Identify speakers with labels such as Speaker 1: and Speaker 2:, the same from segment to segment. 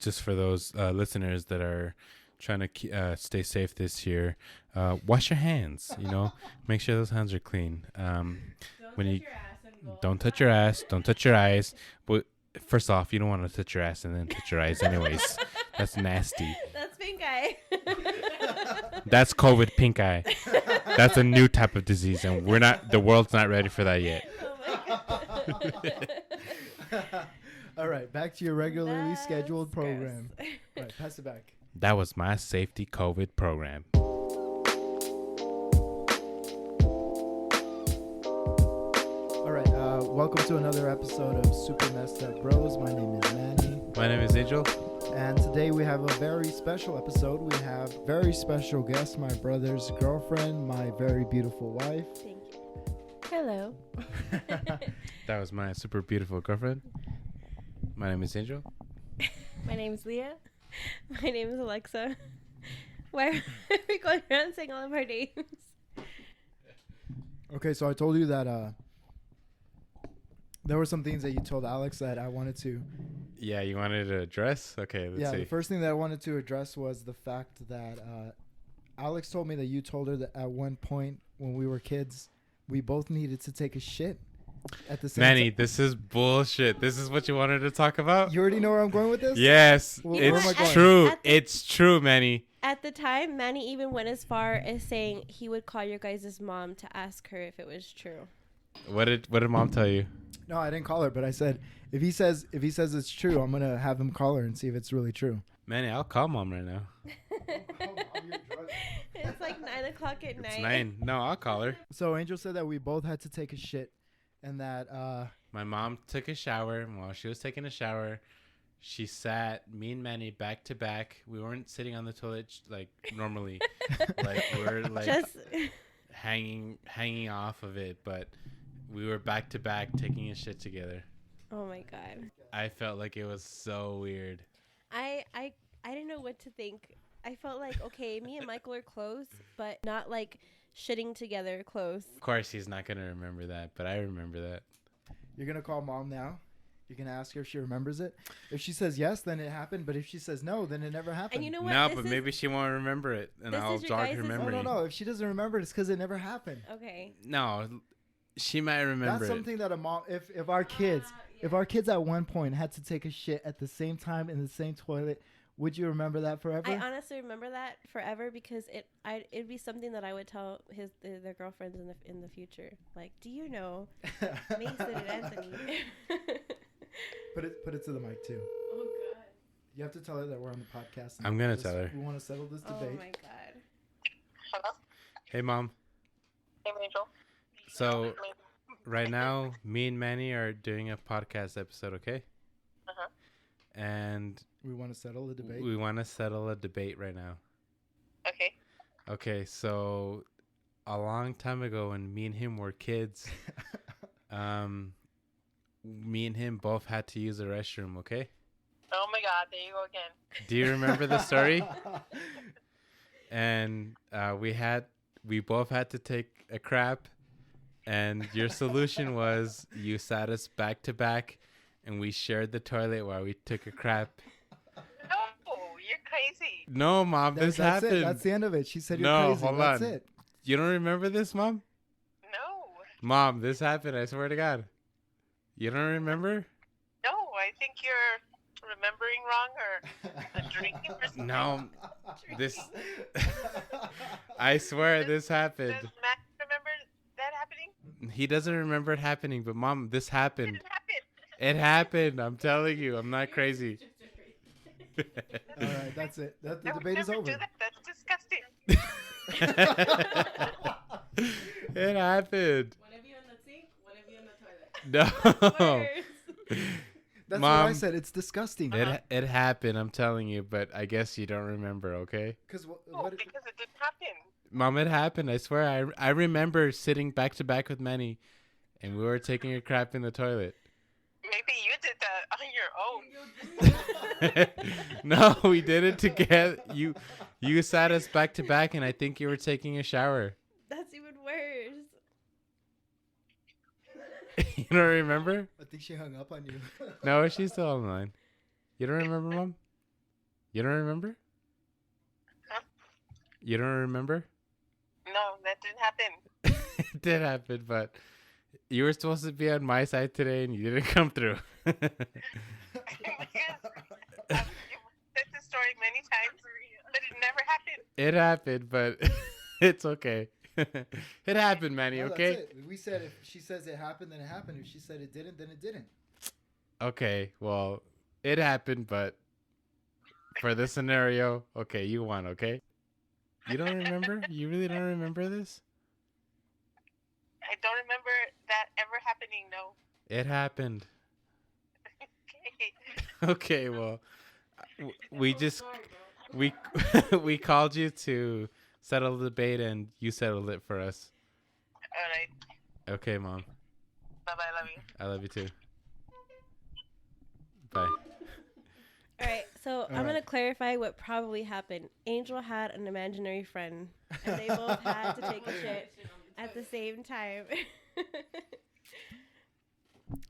Speaker 1: just for those listeners that are trying to stay safe this year, wash your hands. Make sure those hands are clean. When you don't touch your ass, don't touch your eyes. But first off, you don't want to touch your ass and then touch your eyes, anyways. That's nasty.
Speaker 2: That's pink eye.
Speaker 1: That's COVID pink eye. That's a new type of disease, and the world's not ready for that yet.
Speaker 2: Oh my God.
Speaker 3: All right, back to your regularly scheduled program. All right, pass it back.
Speaker 1: That was my safety COVID program.
Speaker 3: All right, welcome to another episode of Super Messed Up Bros. My name is Manny.
Speaker 1: My name is Angel.
Speaker 3: And today we have a very special episode. We have very special guest, my brother's girlfriend, my very beautiful wife.
Speaker 2: Thank you. Hello.
Speaker 1: That was my super beautiful girlfriend. My name is Angel.
Speaker 2: My name is Lia. My name is Alexa. Why are we going around saying all of our names?
Speaker 3: Okay, so I told you that there were some things that you told Alex that I wanted to.
Speaker 1: Yeah, you wanted to address? Okay, let's see.
Speaker 3: The first thing that I wanted to address was the fact that Alex told me that you told her that at one point when we were kids, we both needed to take a shit at the same time.
Speaker 1: Manny, this is bullshit. This is what you wanted to talk about?
Speaker 3: You already know where I'm going with this?
Speaker 1: Yes,
Speaker 3: Where am I
Speaker 1: it's
Speaker 3: going?
Speaker 1: true. It's true, Manny.
Speaker 2: At the time, Manny even went as far as saying he would call your guys' mom to ask her if it was true.
Speaker 1: What did Mom tell you?
Speaker 3: No, I didn't call her, but I said if he says it's true, I'm gonna have him call her and see if it's really true.
Speaker 1: Manny, I'll call Mom right now.
Speaker 2: It's like 9 o'clock at night.
Speaker 1: It's 9. No, I'll call her.
Speaker 3: So Angel said that we both had to take a shit, and that
Speaker 1: My mom took a shower, and while she was taking a shower, she sat me and Manny back to back. We weren't sitting on the toilet like normally, like we're like
Speaker 2: Just
Speaker 1: hanging off of it, but we were back to back taking a shit together.
Speaker 2: oh my God.
Speaker 1: I felt like it was so weird.
Speaker 2: I didn't know what to think. I felt like, okay, me and Michael are close, but not like shitting together close.
Speaker 1: Of course, he's not gonna remember that, but I remember that.
Speaker 3: you're gonna call Mom now. You're gonna ask her if she remembers it. If she says yes, then it happened. But if she says no, then it never happened.
Speaker 2: And you know what?
Speaker 1: No,
Speaker 2: This
Speaker 1: but
Speaker 2: is-
Speaker 1: maybe she won't remember it, and
Speaker 2: This
Speaker 1: I'll
Speaker 2: is your
Speaker 1: jog her
Speaker 2: guys'
Speaker 1: memory.
Speaker 3: No. If she doesn't remember it, it's because it never happened.
Speaker 2: Okay.
Speaker 1: No, she might remember
Speaker 3: That's
Speaker 1: it.
Speaker 3: something that a mom. If our kids, if our kids at one point had to take a shit at the same time in the same toilet, would you remember that forever?
Speaker 2: I honestly remember that forever because it'd be something that I would tell their girlfriends in the future. Like, do you know Mason and Anthony?
Speaker 3: Put it to the mic too.
Speaker 2: Oh God.
Speaker 3: You have to tell her that we're on the podcast.
Speaker 1: I'm gonna tell her.
Speaker 3: We want to settle this
Speaker 2: Oh
Speaker 3: debate.
Speaker 2: my God.
Speaker 4: Hello?
Speaker 1: Hey, Mom.
Speaker 4: Hey, Angel.
Speaker 1: So right now, me and Manny are doing a podcast episode, okay?
Speaker 4: Uh-huh.
Speaker 1: And
Speaker 3: We want to settle the debate.
Speaker 1: we want to settle a debate right now.
Speaker 4: Okay.
Speaker 1: Okay, so a long time ago when me and him were kids, me and him both had to use the restroom, okay?
Speaker 4: Oh, my God. There you go again.
Speaker 1: Do you remember the story? And we both had to take a crap, and your solution was you sat us back to back, and we shared the toilet while we took a crap.
Speaker 4: No, you're crazy.
Speaker 1: No, Mom, this
Speaker 3: That's
Speaker 1: happened.
Speaker 3: it. That's the end of it. She said you're
Speaker 1: No,
Speaker 3: crazy.
Speaker 1: hold
Speaker 3: That's
Speaker 1: on.
Speaker 3: it.
Speaker 1: You don't remember this, Mom?
Speaker 4: No.
Speaker 1: Mom, this happened. I swear to God. You don't remember?
Speaker 4: No, I think you're remembering wrong or drinking or something.
Speaker 1: No, this. I swear this happened.
Speaker 4: Does Matt remember that happening?
Speaker 1: He doesn't remember it happening, but Mom, this
Speaker 4: It
Speaker 1: happened.
Speaker 4: didn't happen.
Speaker 1: It happened. I'm telling you, I'm not crazy.
Speaker 3: All right, that's it. The
Speaker 4: I would
Speaker 3: debate is
Speaker 4: never
Speaker 3: over.
Speaker 4: do that. That's disgusting.
Speaker 1: It happened.
Speaker 2: One of you in the sink, one of you in the toilet.
Speaker 1: No.
Speaker 3: That's
Speaker 1: Mom,
Speaker 3: what I said. It's disgusting.
Speaker 1: It happened. I'm telling you, but I guess you don't remember. Okay,
Speaker 3: Because
Speaker 4: No, because it didn't happen.
Speaker 1: Mom, it happened. I swear. I remember sitting back to back with Manny, and we were taking a crap in the toilet.
Speaker 4: Maybe you did that on your own.
Speaker 1: No, we did it together. You sat us back to back, and I think you were taking a shower.
Speaker 2: That's even worse.
Speaker 1: You don't remember?
Speaker 3: I think she hung up on you.
Speaker 1: No, she's still online. You don't remember, Mom? You don't remember?
Speaker 4: Huh?
Speaker 1: You don't remember?
Speaker 4: No, that didn't happen.
Speaker 1: It did happen, but you were supposed to be on my side today and you didn't come through.
Speaker 4: Because you've said this story many times, but it never happened.
Speaker 1: It happened, but it's okay. It happened, Manny,
Speaker 3: No,
Speaker 1: okay?
Speaker 3: that's it. We said if she says it happened, then it happened. If she said it didn't, then it didn't.
Speaker 1: Okay, well, it happened, but for this scenario, okay, you won, okay? You don't remember? You really don't remember this?
Speaker 4: I don't remember that ever happening, no.
Speaker 1: It happened.
Speaker 4: Okay.
Speaker 1: Okay, well, we just we we called you to settle the debate, and you settled it for us.
Speaker 4: All right.
Speaker 1: Okay, Mom.
Speaker 4: Bye-bye, love you.
Speaker 1: I love you too. Bye.
Speaker 2: All right, so I'm
Speaker 3: right.
Speaker 2: going to clarify what probably happened. Angel had an imaginary friend, and they both had to take a shit at the same time.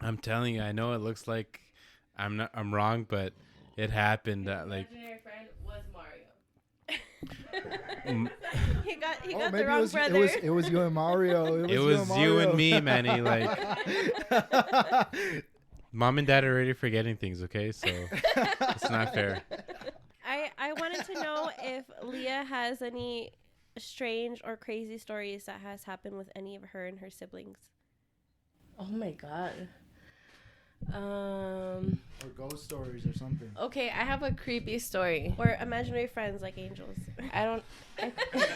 Speaker 1: I'm telling you, I know it looks like I'm wrong, but it happened. Like
Speaker 2: imaginary friend was Mario.
Speaker 1: Mm.
Speaker 2: he got
Speaker 3: Maybe
Speaker 2: the wrong brother.
Speaker 3: It was you and Mario.
Speaker 1: It was you and me, Manny. Like Mom and Dad are already forgetting things, okay? So it's not fair.
Speaker 2: I wanted to know if Leah has any strange or crazy stories that has happened with any of her and her siblings.
Speaker 5: Oh my god.
Speaker 3: Or ghost stories or something.
Speaker 5: Okay, I have a creepy story.
Speaker 2: Or imaginary friends like angels.
Speaker 5: I don't.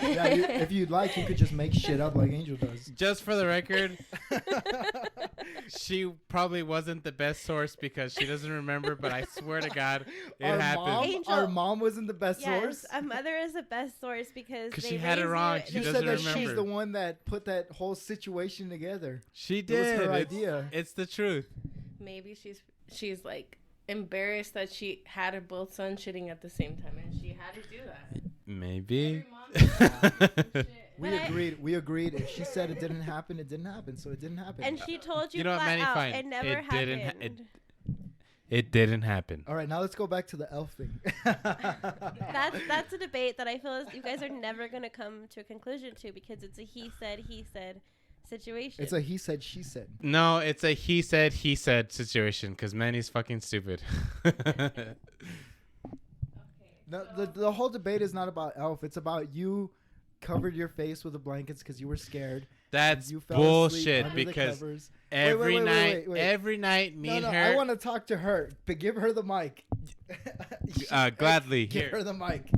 Speaker 3: Yeah, if you'd like, you could just make shit up like Angel does.
Speaker 1: Just for the record, she probably wasn't the best source because she doesn't remember, but I swear to God, it happened.
Speaker 2: Angel.
Speaker 3: Our mom wasn't the best source.
Speaker 2: Yes, a mother is the best source because they
Speaker 1: she had it
Speaker 2: raised
Speaker 1: wrong.
Speaker 2: you-
Speaker 1: She
Speaker 3: You
Speaker 1: doesn't
Speaker 3: said that
Speaker 1: remember.
Speaker 3: she's the one that put that whole situation together.
Speaker 1: She
Speaker 3: It was
Speaker 1: did.
Speaker 3: her
Speaker 1: It's-
Speaker 3: idea.
Speaker 1: It's the truth.
Speaker 5: Maybe she's like embarrassed that she had her both sons shitting at the same time, and she had to do that.
Speaker 1: Maybe.
Speaker 3: We agreed. If she said it didn't happen, it didn't happen. So it didn't happen.
Speaker 2: And she told you,
Speaker 1: You know what,
Speaker 2: flat
Speaker 1: Manny,
Speaker 2: out,
Speaker 1: fine.
Speaker 2: it never
Speaker 1: It didn't ha-
Speaker 2: happened.
Speaker 1: It didn't happen.
Speaker 3: All right, now let's go back to the elf thing.
Speaker 2: That's a debate that I feel is you guys are never gonna come to a conclusion to because it's a he said situation.
Speaker 3: It's a he said, she said.
Speaker 1: No, it's a he said situation because Manny's fucking stupid.
Speaker 3: No, the whole debate is not about elf. It's about you covered your face with the blankets because you were scared.
Speaker 1: That's
Speaker 3: You fell asleep
Speaker 1: bullshit
Speaker 3: under the
Speaker 1: because
Speaker 3: covers.
Speaker 1: every
Speaker 3: wait,
Speaker 1: night,
Speaker 3: wait.
Speaker 1: every night, me and
Speaker 3: No,
Speaker 1: her.
Speaker 3: I want to talk to her. But give her the mic.
Speaker 1: Gladly.
Speaker 3: Give
Speaker 1: Here.
Speaker 3: her the mic.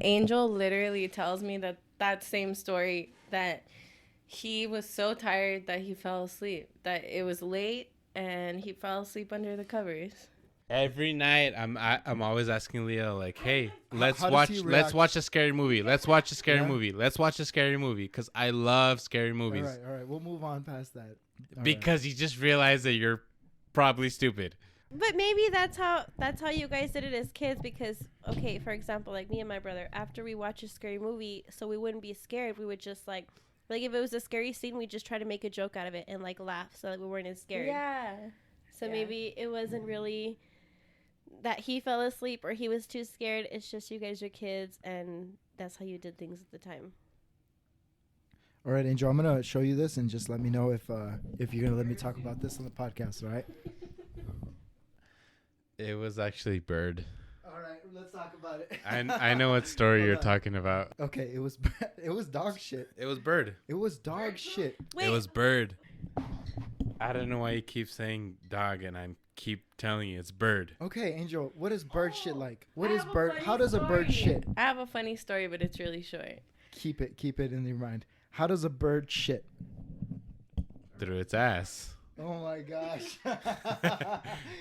Speaker 5: Angel literally tells me that same story, that he was so tired that he fell asleep, that it was late and he fell asleep under the covers.
Speaker 1: Every night, I'm always asking Leah like, "Hey, let's
Speaker 3: how does
Speaker 1: watch
Speaker 3: he
Speaker 1: let's
Speaker 3: react?
Speaker 1: watch a scary movie. Let's watch a scary
Speaker 3: Yeah?
Speaker 1: movie. Let's watch a scary movie." Because I love scary movies.
Speaker 3: All right. We'll move on past that. All
Speaker 1: Because you just realize that you're probably stupid.
Speaker 2: But maybe that's how you guys did it as kids because okay, for example, like me and my brother, after we watch a scary movie, so we wouldn't be scared, we would just like if it was a scary scene, we'd just try to make a joke out of it and like laugh so that we weren't as scared.
Speaker 5: Yeah.
Speaker 2: So
Speaker 5: Yeah.
Speaker 2: maybe it wasn't really that he fell asleep or he was too scared. It's just you guys are kids and that's how you did things at the time.
Speaker 3: All right, Angel, I'm gonna show you this and just let me know if you're gonna let me talk about this on the podcast. All right.
Speaker 1: It was actually Bird.
Speaker 3: All right, let's talk about it.
Speaker 1: I know what story
Speaker 3: Hold
Speaker 1: you're
Speaker 3: on.
Speaker 1: talking about.
Speaker 3: Okay, it was dog shit.
Speaker 1: It was Bird.
Speaker 3: It was dog shit.
Speaker 2: Wait,
Speaker 1: It was Bird. I don't know why you keep saying dog and I keep telling you it's Bird.
Speaker 3: Okay, Angel, what is bird shit like? What
Speaker 5: I
Speaker 3: is
Speaker 5: have a
Speaker 3: bird?
Speaker 5: funny
Speaker 3: How does a bird
Speaker 5: story.
Speaker 3: shit?
Speaker 5: I have a funny story, but it's really short.
Speaker 3: Keep it in your mind. How does a bird shit?
Speaker 1: Through its ass.
Speaker 3: Oh my gosh.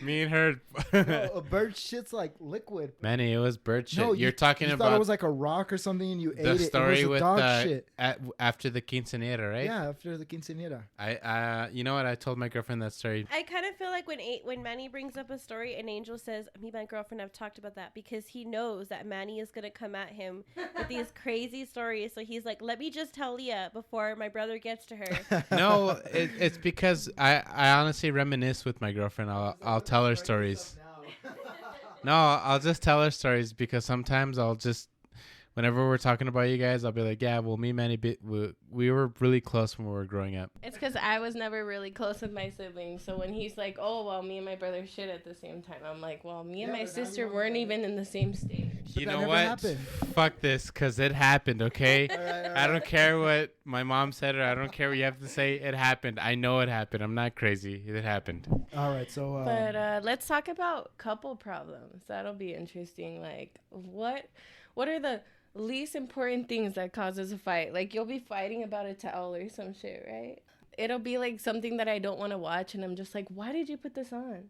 Speaker 1: Me and her.
Speaker 3: No, a bird shit's like liquid.
Speaker 1: Manny, it was bird shit.
Speaker 3: No,
Speaker 1: You're talking
Speaker 3: you
Speaker 1: about
Speaker 3: thought it was like a rock or something and you ate
Speaker 1: the
Speaker 3: it.
Speaker 1: story
Speaker 3: It was
Speaker 1: with
Speaker 3: dog shit.
Speaker 1: after the quinceanera, right?
Speaker 3: Yeah, after the quinceañera.
Speaker 1: You know what? I told my girlfriend that story.
Speaker 2: I kind of feel like when Manny brings up a story and Angel says, me and my girlfriend have talked about that because he knows that Manny is going to come at him with these crazy stories. So he's like, let me just tell Leah before my brother gets to her.
Speaker 1: No, it's because I honestly reminisce with my girlfriend. I'll tell her stories. No, I'll just tell her stories because sometimes I'll just, whenever we're talking about you guys, I'll be like, yeah, well, me and Manny, we were really close when we were growing up.
Speaker 5: It's because I was never really close with my siblings. So when he's like, oh, well, me and my brother shit at the same time, I'm like, well, me and my sister weren't even in the same state.
Speaker 1: You
Speaker 3: that
Speaker 1: know
Speaker 3: never
Speaker 1: what?
Speaker 3: happened.
Speaker 1: Fuck this, because it happened, okay?
Speaker 3: All right.
Speaker 1: I don't care what my mom said or I don't care what you have to say. It happened. I know it happened. I'm not crazy. It happened.
Speaker 3: All right, so
Speaker 5: But let's talk about couple problems. That'll be interesting. Like, what are the least important things that causes a fight? Like, you'll be fighting about a towel or some shit, right? It'll be like something that I don't want to watch, and I'm just like, why did you put this on?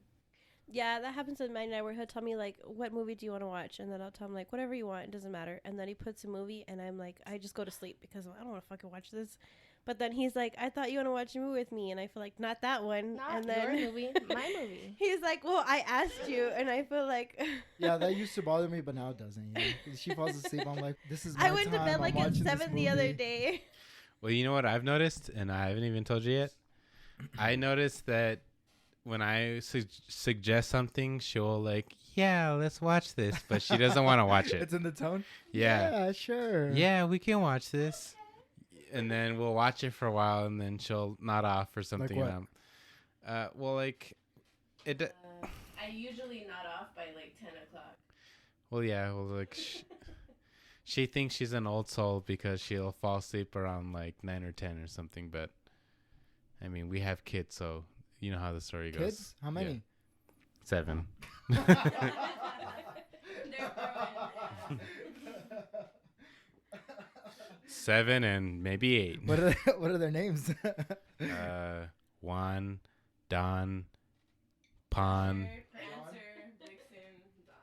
Speaker 2: Yeah, that happens with mine. Where he'll tell me like, "What movie do you want to watch?" And then I'll tell him like, "Whatever you want, it doesn't matter." And then he puts a movie, and I'm like, I just go to sleep because I don't want to fucking watch this. But then he's like, "I thought you want to watch a movie with me," and I feel like not that one.
Speaker 5: Not
Speaker 2: and then
Speaker 5: your movie, my movie.
Speaker 2: he's like, "Well, I asked you," and I feel like
Speaker 3: yeah, that used to bother me, but now it doesn't. You know? She falls asleep. I'm like, this is my
Speaker 2: I went to
Speaker 3: time.
Speaker 2: bed
Speaker 3: I'm
Speaker 2: like at
Speaker 3: watching this
Speaker 2: 7 the other
Speaker 3: movie.
Speaker 2: day.
Speaker 1: Well, you know what I've noticed, and I haven't even told you yet? I noticed that when I suggest something, she'll like, yeah, let's watch this, but she doesn't want to watch it.
Speaker 3: It's in the tone.
Speaker 1: Yeah.
Speaker 3: Yeah, sure.
Speaker 1: Yeah, we can watch this. And then we'll watch it for a while, and then she'll nod off or something.
Speaker 3: what?
Speaker 1: And well, like, it.
Speaker 5: I usually nod off by like 10 o'clock.
Speaker 1: Well, yeah. Well, like, she thinks she's an old soul because she'll fall asleep around like 9 or 10 or something. But I mean, we have kids, so you know how the story goes.
Speaker 3: Kids? How many?
Speaker 1: Yeah. 7. Seven and maybe 8.
Speaker 3: What are their names?
Speaker 1: Juan, Don, Pon,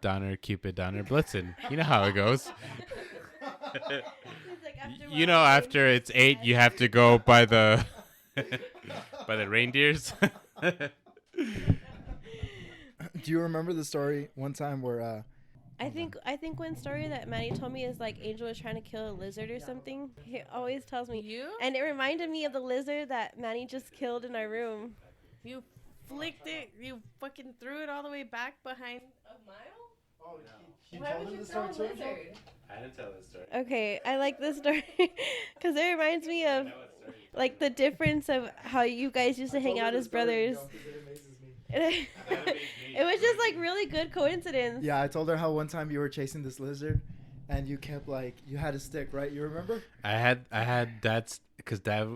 Speaker 1: Donner, Cupid, Donner, Blitzen. You know how it goes.
Speaker 2: He's like, after
Speaker 1: You know, after it's 8, you have to go by the by the reindeers.
Speaker 3: Do you remember the story one time where
Speaker 2: I think one story that Manny told me is like Angel was trying to kill a lizard or something. He always tells me.
Speaker 5: You?
Speaker 2: And it reminded me of the lizard that Manny just killed in our room.
Speaker 5: You flicked it. You fucking threw it all the way back behind a mile?
Speaker 3: Oh, she
Speaker 5: Why would you throw a lizard?
Speaker 1: I didn't tell this story.
Speaker 2: Okay, I like this story because it reminds me of like the difference of how you guys used to hang out as brothers. It was just like really good coincidence.
Speaker 3: Yeah, I told her how one time you were chasing this lizard, and you kept like you had a stick, right? You remember?
Speaker 1: I had Dad's because Dad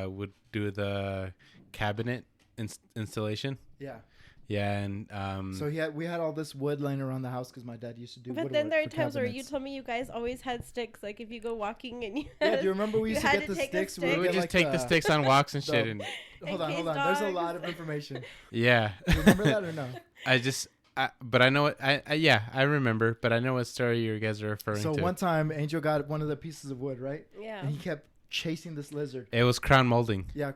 Speaker 1: would do the cabinet installation.
Speaker 3: Yeah.
Speaker 1: Yeah, and
Speaker 3: So we had all this wood laying around the house because my dad used to do.
Speaker 2: But then there are
Speaker 3: woodwork for
Speaker 2: times where you
Speaker 3: cabinets.
Speaker 2: told me you guys always had sticks. Like if you go walking and you.
Speaker 3: Yeah, do you remember we
Speaker 2: you
Speaker 3: used to
Speaker 2: had
Speaker 3: get
Speaker 2: to
Speaker 3: the
Speaker 2: take a
Speaker 3: sticks?
Speaker 2: stick.
Speaker 1: we would
Speaker 3: get,
Speaker 1: just
Speaker 3: like,
Speaker 1: take the sticks on walks and shit, and
Speaker 3: Hold on.
Speaker 2: case
Speaker 3: There's a
Speaker 2: dogs.
Speaker 3: lot of information.
Speaker 1: yeah.
Speaker 3: Do you remember that or no?
Speaker 1: But I know what I remember, but I know what story you guys are referring
Speaker 3: So
Speaker 1: to.
Speaker 3: one time, Angel got one of the pieces of wood, right?
Speaker 2: Yeah.
Speaker 3: And he kept chasing this lizard.
Speaker 1: It was crown molding.
Speaker 3: Yeah,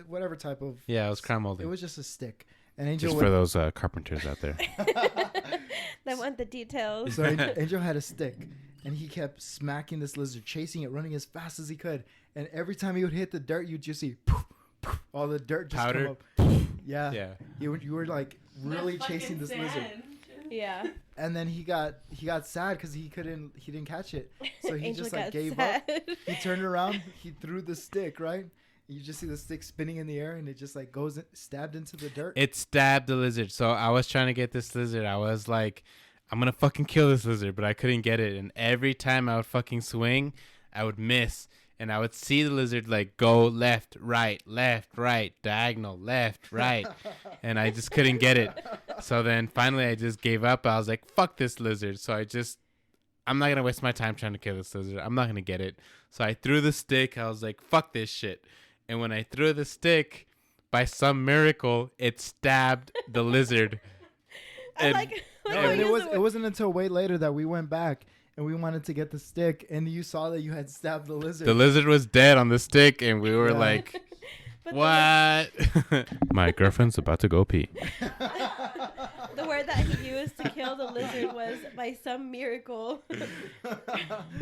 Speaker 3: whatever type of.
Speaker 1: Yeah, it was crown molding.
Speaker 3: It was just a stick. And Angel
Speaker 1: Just for those carpenters out there.
Speaker 2: That want the details.
Speaker 3: So Angel had a stick, and he kept smacking this lizard, chasing it, running as fast as he could. And every time he would hit the dirt, you'd just see poof, poof, all the dirt just
Speaker 1: Powder.
Speaker 3: come up. Yeah.
Speaker 1: Yeah.
Speaker 3: You were like really chasing this lizard.
Speaker 2: Yeah.
Speaker 3: And then he got sad because he didn't catch it. So he
Speaker 2: Angel
Speaker 3: just like
Speaker 2: got
Speaker 3: gave
Speaker 2: sad.
Speaker 3: up. He turned around, he threw the stick, right? You just see the stick spinning in the air, and it just like stabbed into the dirt.
Speaker 1: It stabbed the lizard. So I was trying to get this lizard. I was like, I'm going to fucking kill this lizard, but I couldn't get it. And every time I would fucking swing, I would miss. And I would see the lizard like go left, right, diagonal, left, right. And I just couldn't get it. So then finally I just gave up. I was like, fuck this lizard. So I'm not going to waste my time trying to kill this lizard. I'm not going to get it. So I threw the stick. I was like, fuck this shit. And when I threw the stick, by some miracle, it stabbed the lizard.
Speaker 2: I
Speaker 1: And-
Speaker 2: like.
Speaker 3: No, and it wasn't until way later that we went back and we wanted to get the stick, and you saw that you had stabbed the lizard.
Speaker 1: The lizard was dead on the stick, and we were
Speaker 3: Yeah.
Speaker 1: like,
Speaker 2: But
Speaker 1: what? My girlfriend's about to go pee.
Speaker 2: The word that he used to kill the lizard was by some miracle.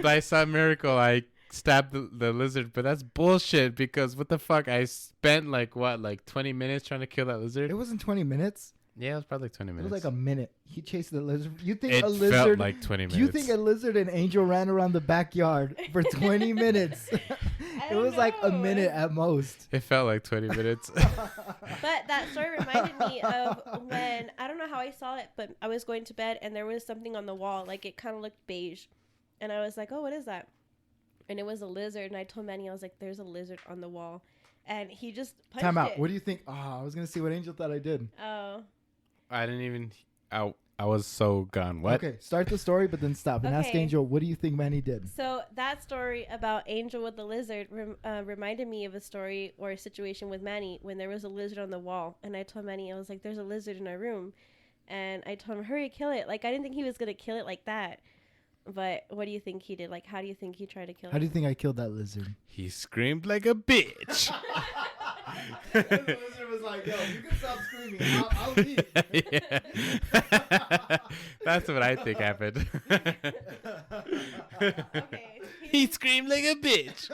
Speaker 1: By some miracle, I stabbed the lizard, but that's bullshit because what the fuck? I spent like 20 minutes trying to kill that lizard?
Speaker 3: It wasn't 20 minutes.
Speaker 1: Yeah, it was probably like 20
Speaker 3: It
Speaker 1: minutes.
Speaker 3: was like a minute. He chased the lizard. You think
Speaker 1: it
Speaker 3: a
Speaker 1: felt
Speaker 3: lizard?
Speaker 1: like 20 minutes.
Speaker 3: Do you think a lizard and Angel ran around the backyard for 20 minutes? It was like a minute at most.
Speaker 1: It felt like 20 minutes.
Speaker 2: But that story reminded me of when, I don't know how I saw it, but I was going to bed and there was something on the wall. Like it kind of looked beige. And I was like, oh, what is that? And it was a lizard. And I told Manny, I was like, there's a lizard on the wall. And he just punched
Speaker 3: Time out.
Speaker 2: it.
Speaker 3: What do you think? Oh, I was going to see what Angel thought I did.
Speaker 2: Oh.
Speaker 1: I didn't even. I was so gone. What?
Speaker 3: Okay, start the story, but then stop and ask
Speaker 2: Okay.
Speaker 3: Angel, what do you think Manny did?
Speaker 2: So that story about Angel with the lizard reminded me of a story or a situation with Manny when there was a lizard on the wall. And I told Manny, I was like, there's a lizard in our room. And I told him, hurry, kill it. Like, I didn't think he was going to kill it like that. But what do you think he did? Like, how do you think he tried to kill it?
Speaker 3: How do you think I killed that lizard?
Speaker 1: He screamed like a bitch.
Speaker 3: The lizard was like, yo, you can stop screaming. I'll leave.
Speaker 1: Yeah. That's what I think happened.
Speaker 2: Okay.
Speaker 1: He screamed like a bitch.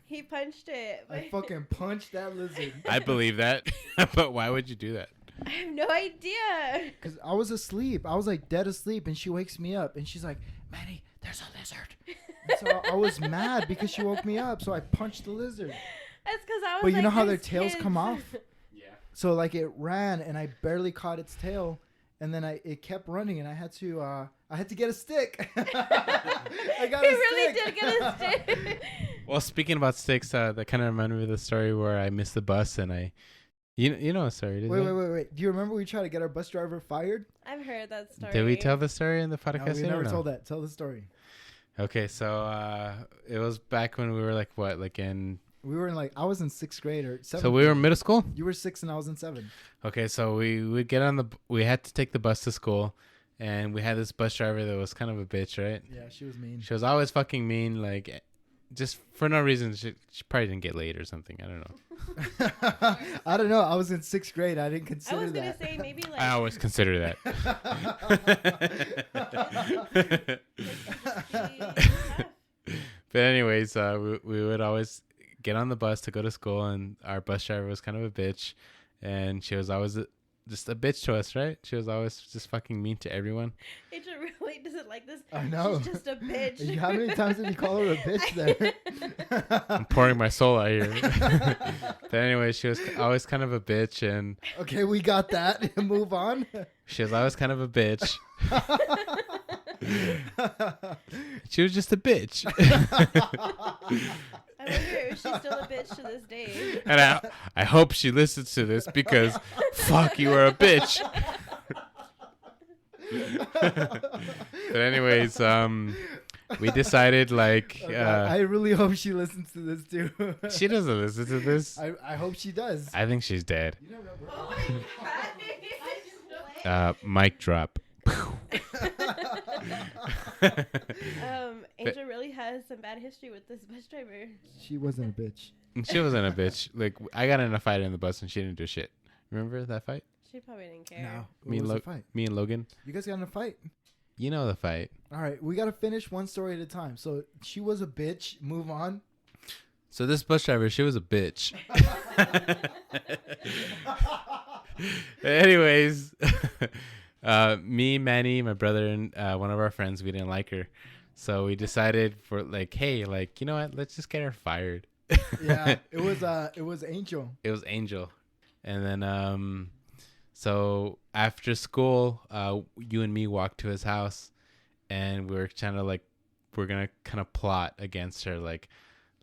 Speaker 2: He punched it.
Speaker 3: I fucking punched that lizard.
Speaker 1: I believe that. But why would you do that?
Speaker 2: I have no idea.
Speaker 3: Because I was asleep. I was like dead asleep, and she wakes me up, and she's like, Manny, there's a lizard. And so I was mad because she woke me up, so I punched the lizard.
Speaker 2: That's because I was
Speaker 3: But you
Speaker 2: like,
Speaker 3: know how their
Speaker 2: "These
Speaker 3: tails
Speaker 2: kids."
Speaker 3: come off?
Speaker 1: Yeah.
Speaker 3: So like it ran, and I barely caught its tail, and then it kept running, and I had to get a stick. I got
Speaker 2: He
Speaker 3: a
Speaker 2: really
Speaker 3: stick.
Speaker 2: did get a stick.
Speaker 1: Well, speaking about sticks, that kind of reminded me of the story where I missed the bus and you know a story, didn't you?
Speaker 3: Wait. Do you remember we tried to get our bus driver fired?
Speaker 2: I've heard that story.
Speaker 1: Did we tell the story in the
Speaker 3: No,
Speaker 1: podcast?
Speaker 3: we
Speaker 1: yet or
Speaker 3: never
Speaker 1: no?
Speaker 3: told that. Tell the story.
Speaker 1: Okay, so it was back when we were like what, like in.
Speaker 3: We were in I was in 6th grade or 7th.
Speaker 1: So we were in middle school.
Speaker 3: You were 6 and I was in 7.
Speaker 1: Okay, so we would get on we had to take the bus to school, and we had this bus driver that was kind of a bitch, right?
Speaker 3: Yeah, she was mean.
Speaker 1: She was always fucking mean, like, just for no reason. She probably didn't get laid or something. I don't know.
Speaker 3: I don't know. I was in 6th grade. I didn't
Speaker 2: I
Speaker 3: consider
Speaker 2: was gonna
Speaker 3: that.
Speaker 2: say maybe like.
Speaker 1: I always consider that. But anyways, we would always get on the bus to go to school, and our bus driver was kind of a bitch, and she was always just a bitch to us, right? She was always just fucking mean to everyone.
Speaker 2: Angel really doesn't like this.
Speaker 3: I know.
Speaker 2: She's just a bitch.
Speaker 3: How many times did you call her a bitch there?
Speaker 1: I'm pouring my soul out here. But anyway, she was always kind of a bitch, and
Speaker 3: Okay, we got that. Move on.
Speaker 1: she was always kind of a bitch. She was just a bitch.
Speaker 2: I wonder if she's still a bitch to this day.
Speaker 1: And I hope she listens to this because fuck, you are a bitch. But anyways, we decided like
Speaker 3: Oh, God, I really hope she listens to this too.
Speaker 1: she doesn't listen to this.
Speaker 3: I hope she does.
Speaker 1: I think she's dead.
Speaker 3: You never know, bro.
Speaker 1: Mic drop.
Speaker 2: Angel really has some bad history with this bus driver.
Speaker 3: She wasn't a bitch.
Speaker 1: She wasn't a bitch. Like, I got in a fight in the bus and she didn't do shit. Remember that fight?
Speaker 2: She probably didn't care.
Speaker 3: No.
Speaker 1: Me
Speaker 3: What
Speaker 1: and
Speaker 3: was the fight?
Speaker 1: Me and Logan.
Speaker 3: You guys got in a fight?
Speaker 1: You know the fight.
Speaker 3: All right, we got to finish one story at a time. So she was a bitch. Move on.
Speaker 1: So this bus driver, she was a bitch. Anyways, me, Manny, my brother, and one of our friends, we didn't like her. So we decided for like, hey, like, you know what? Let's just get her fired.
Speaker 3: Yeah, it was Angel.
Speaker 1: It was Angel. And then so after school, you and me walked to his house, and we were trying to like, we're gonna kind of plot against her, like,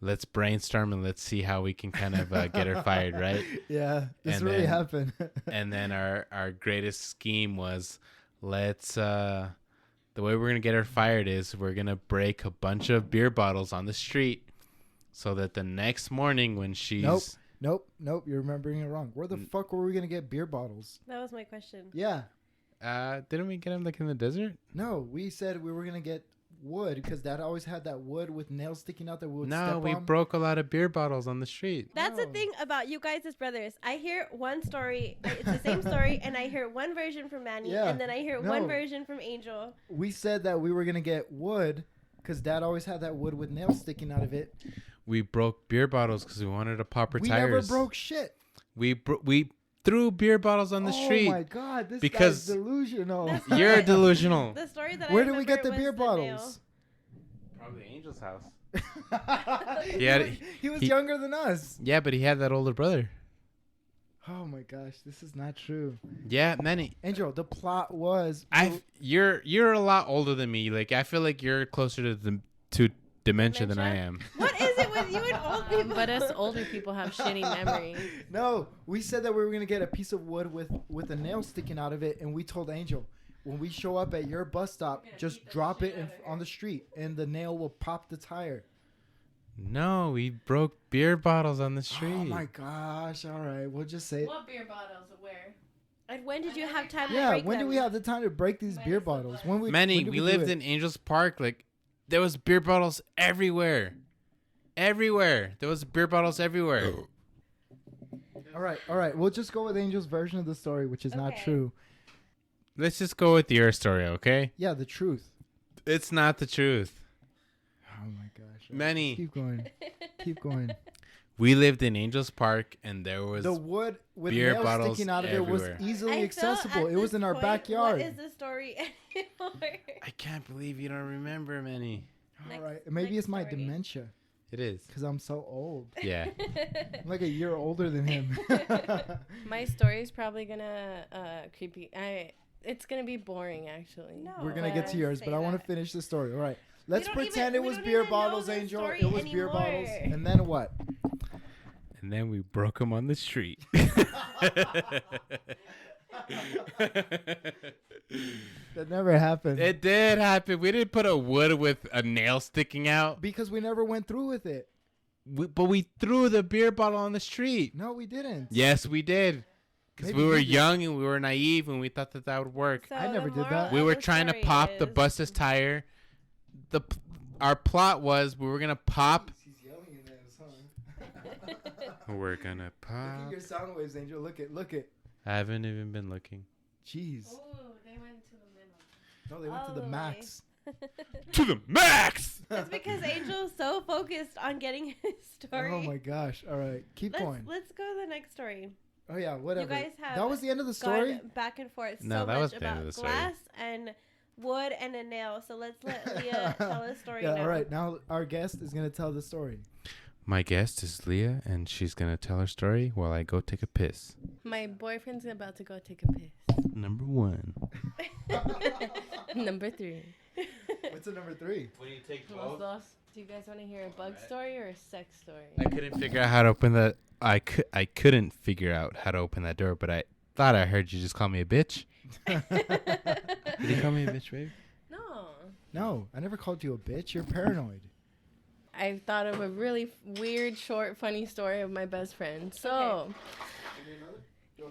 Speaker 1: let's brainstorm and let's see how we can kind of get her fired, right?
Speaker 3: Yeah, this
Speaker 1: And
Speaker 3: really
Speaker 1: then-
Speaker 3: happened.
Speaker 1: And then our greatest scheme was, let's the way we're gonna get her fired is we're gonna break a bunch of beer bottles on the street, so that the next morning when she's
Speaker 3: Nope. You're remembering it wrong. Where the fuck were we gonna get beer bottles?
Speaker 2: That was my question.
Speaker 3: Yeah.
Speaker 1: didn't we get them like in the desert?
Speaker 3: No, we said we were gonna get wood because Dad always had that wood with nails sticking out that we would
Speaker 1: No,
Speaker 3: step
Speaker 1: we
Speaker 3: on.
Speaker 1: broke a lot of beer bottles on the street.
Speaker 2: That's the
Speaker 3: No.
Speaker 2: thing about you guys as brothers. I hear one story, it's the same story, and I hear one version from Manny,
Speaker 3: Yeah,
Speaker 2: and then I hear
Speaker 3: no.
Speaker 2: one version from Angel.
Speaker 3: We said that we were gonna get wood because Dad always had that wood with nails sticking out of it.
Speaker 1: We broke beer bottles because we wanted to pop her
Speaker 3: We
Speaker 1: tires.
Speaker 3: never broke shit.
Speaker 1: We threw beer bottles on the street.
Speaker 3: Oh my God, this
Speaker 1: Because-
Speaker 3: guy's delusional.
Speaker 1: You're delusional.
Speaker 2: The story that
Speaker 3: Where
Speaker 2: I
Speaker 3: did we get the
Speaker 2: remember
Speaker 3: beer
Speaker 2: was nail.
Speaker 3: bottles?
Speaker 1: Probably Angel's house.
Speaker 3: he, he was
Speaker 1: he-
Speaker 3: younger than us.
Speaker 1: Yeah, but he had that older brother.
Speaker 3: Oh my gosh, this is not true.
Speaker 1: Yeah, Manny.
Speaker 3: Angel, the plot was
Speaker 1: You're a lot older than me. Like I feel like you're closer to dementia than I am.
Speaker 2: What is it with you and old people?
Speaker 5: But us older people have shitty memory.
Speaker 3: No, we said that we were gonna get a piece of wood with a nail sticking out of it, and we told Angel, when we show up at your bus stop, just drop it on the street, and the nail will pop the tire.
Speaker 1: No, we broke beer bottles on the street.
Speaker 3: Oh my gosh! All right, we'll just say.
Speaker 5: What beer bottles? Where?
Speaker 2: And when did you have time to
Speaker 3: Yeah,
Speaker 2: break
Speaker 3: when
Speaker 2: them?
Speaker 3: do we have the time to break these beer bottles? When
Speaker 1: Manny,
Speaker 3: when
Speaker 1: we
Speaker 3: do
Speaker 1: lived
Speaker 3: it?
Speaker 1: in Angels Park. Like there was beer bottles everywhere. Everywhere. There was beer bottles everywhere.
Speaker 3: All right. We'll just go with Angel's version of the story, which is not
Speaker 2: Okay.
Speaker 3: true.
Speaker 1: Let's just go with your story, okay?
Speaker 3: Yeah, the truth.
Speaker 1: It's not the truth.
Speaker 3: Oh my gosh! All right,
Speaker 1: Manny.
Speaker 3: keep going. Keep going.
Speaker 1: We lived in Angels Park, and there was
Speaker 3: The wood with
Speaker 1: beer
Speaker 3: nails
Speaker 1: bottles
Speaker 3: sticking out of it was
Speaker 1: everywhere.
Speaker 3: easily
Speaker 2: I feel
Speaker 3: accessible.
Speaker 2: at
Speaker 3: It was
Speaker 2: this
Speaker 3: in our
Speaker 2: point,
Speaker 3: backyard.
Speaker 2: What is the story anymore?
Speaker 1: I can't believe you don't remember, Manny.
Speaker 3: All right, maybe
Speaker 2: next
Speaker 3: it's my
Speaker 2: story.
Speaker 3: dementia
Speaker 1: It is.
Speaker 3: because I'm so old.
Speaker 1: Yeah.
Speaker 3: I'm like a year older than him.
Speaker 5: My story is probably gonna creepy. It's gonna be boring actually.
Speaker 2: No.
Speaker 3: We're gonna get to yours,
Speaker 2: Say
Speaker 3: but I want to
Speaker 2: that.
Speaker 3: finish the story. All right, let's
Speaker 2: don't
Speaker 3: pretend
Speaker 2: even-
Speaker 3: it
Speaker 2: we
Speaker 3: was
Speaker 2: don't
Speaker 3: beer
Speaker 2: even know
Speaker 3: bottles,
Speaker 2: the
Speaker 3: Angel.
Speaker 2: story
Speaker 3: It was beer
Speaker 2: anymore.
Speaker 3: bottles, and then what?
Speaker 1: And then we broke them on the street.
Speaker 3: That never happened
Speaker 1: It did happen. We didn't put a wood with a nail sticking out.
Speaker 3: because we never went through with it.
Speaker 1: But we threw the beer bottle on the street.
Speaker 3: No, we didn't.
Speaker 1: Yes, we did. Because
Speaker 3: Maybe
Speaker 1: we were
Speaker 3: you did.
Speaker 1: young and we were naive and we thought that would work.
Speaker 2: So
Speaker 3: I never
Speaker 2: the
Speaker 3: did that.
Speaker 2: moral
Speaker 1: We
Speaker 2: of
Speaker 1: were
Speaker 2: the
Speaker 1: trying to
Speaker 2: story
Speaker 1: pop the
Speaker 2: is-
Speaker 1: bus's tire. Our plot was we were gonna pop.
Speaker 3: He's yelling in this, huh?
Speaker 1: We're gonna
Speaker 3: Look at
Speaker 1: pop.
Speaker 3: your sound waves, Angel. Look it.
Speaker 1: I haven't even been looking.
Speaker 3: Jeez.
Speaker 5: Ooh, they went to the middle.
Speaker 3: No, they went to the
Speaker 2: All the
Speaker 3: max.
Speaker 1: To the max.
Speaker 2: That's because Angel's so focused on getting his story.
Speaker 3: Oh my gosh. All right, keep going.
Speaker 2: Let's go to the next story.
Speaker 3: Oh yeah, whatever.
Speaker 2: guys have
Speaker 3: that was the end of the story.
Speaker 2: Gone back and forth
Speaker 1: No,
Speaker 2: so
Speaker 1: that
Speaker 2: much
Speaker 1: was the end
Speaker 2: about
Speaker 1: of the story.
Speaker 2: glass and wood and a nail. So let's let Leah tell a story
Speaker 3: Yeah,
Speaker 2: now.
Speaker 3: all right. Now our guest is gonna tell the story.
Speaker 1: My guest is Leah, and she's gonna tell her story while I go take a piss.
Speaker 5: My boyfriend's about to go take a piss.
Speaker 1: Number 1.
Speaker 5: Number 3.
Speaker 3: What's the number 3?
Speaker 1: When you take
Speaker 5: Los dos. Do you guys want to hear a bug story or a sex story?
Speaker 1: I couldn't figure out how to open that. I couldn't figure out how to open that door, but I thought I heard you just call me a bitch. Did you call me a bitch, babe?
Speaker 5: No.
Speaker 3: No, I never called you a bitch. You're paranoid.
Speaker 5: I thought of a really weird, short, funny story of my best friend. So,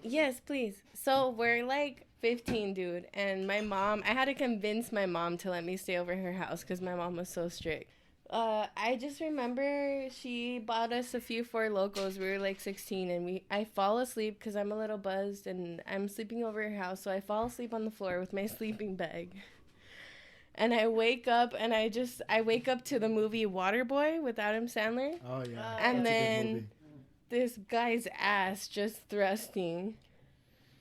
Speaker 5: yes, please. So we're like 15, dude, and my mom. I had to convince my mom to let me stay over her house because my mom was so strict. I just remember she bought us a few Four Locos. We were like 16, and I fall asleep because I'm a little buzzed, and I'm sleeping over her house. So I fall asleep on the floor with my sleeping bag. And I wake up, and I wake up to the movie Waterboy with Adam Sandler.
Speaker 3: Oh yeah.
Speaker 5: And
Speaker 3: That's a good
Speaker 5: then
Speaker 3: movie.
Speaker 5: this guy's ass just thrusting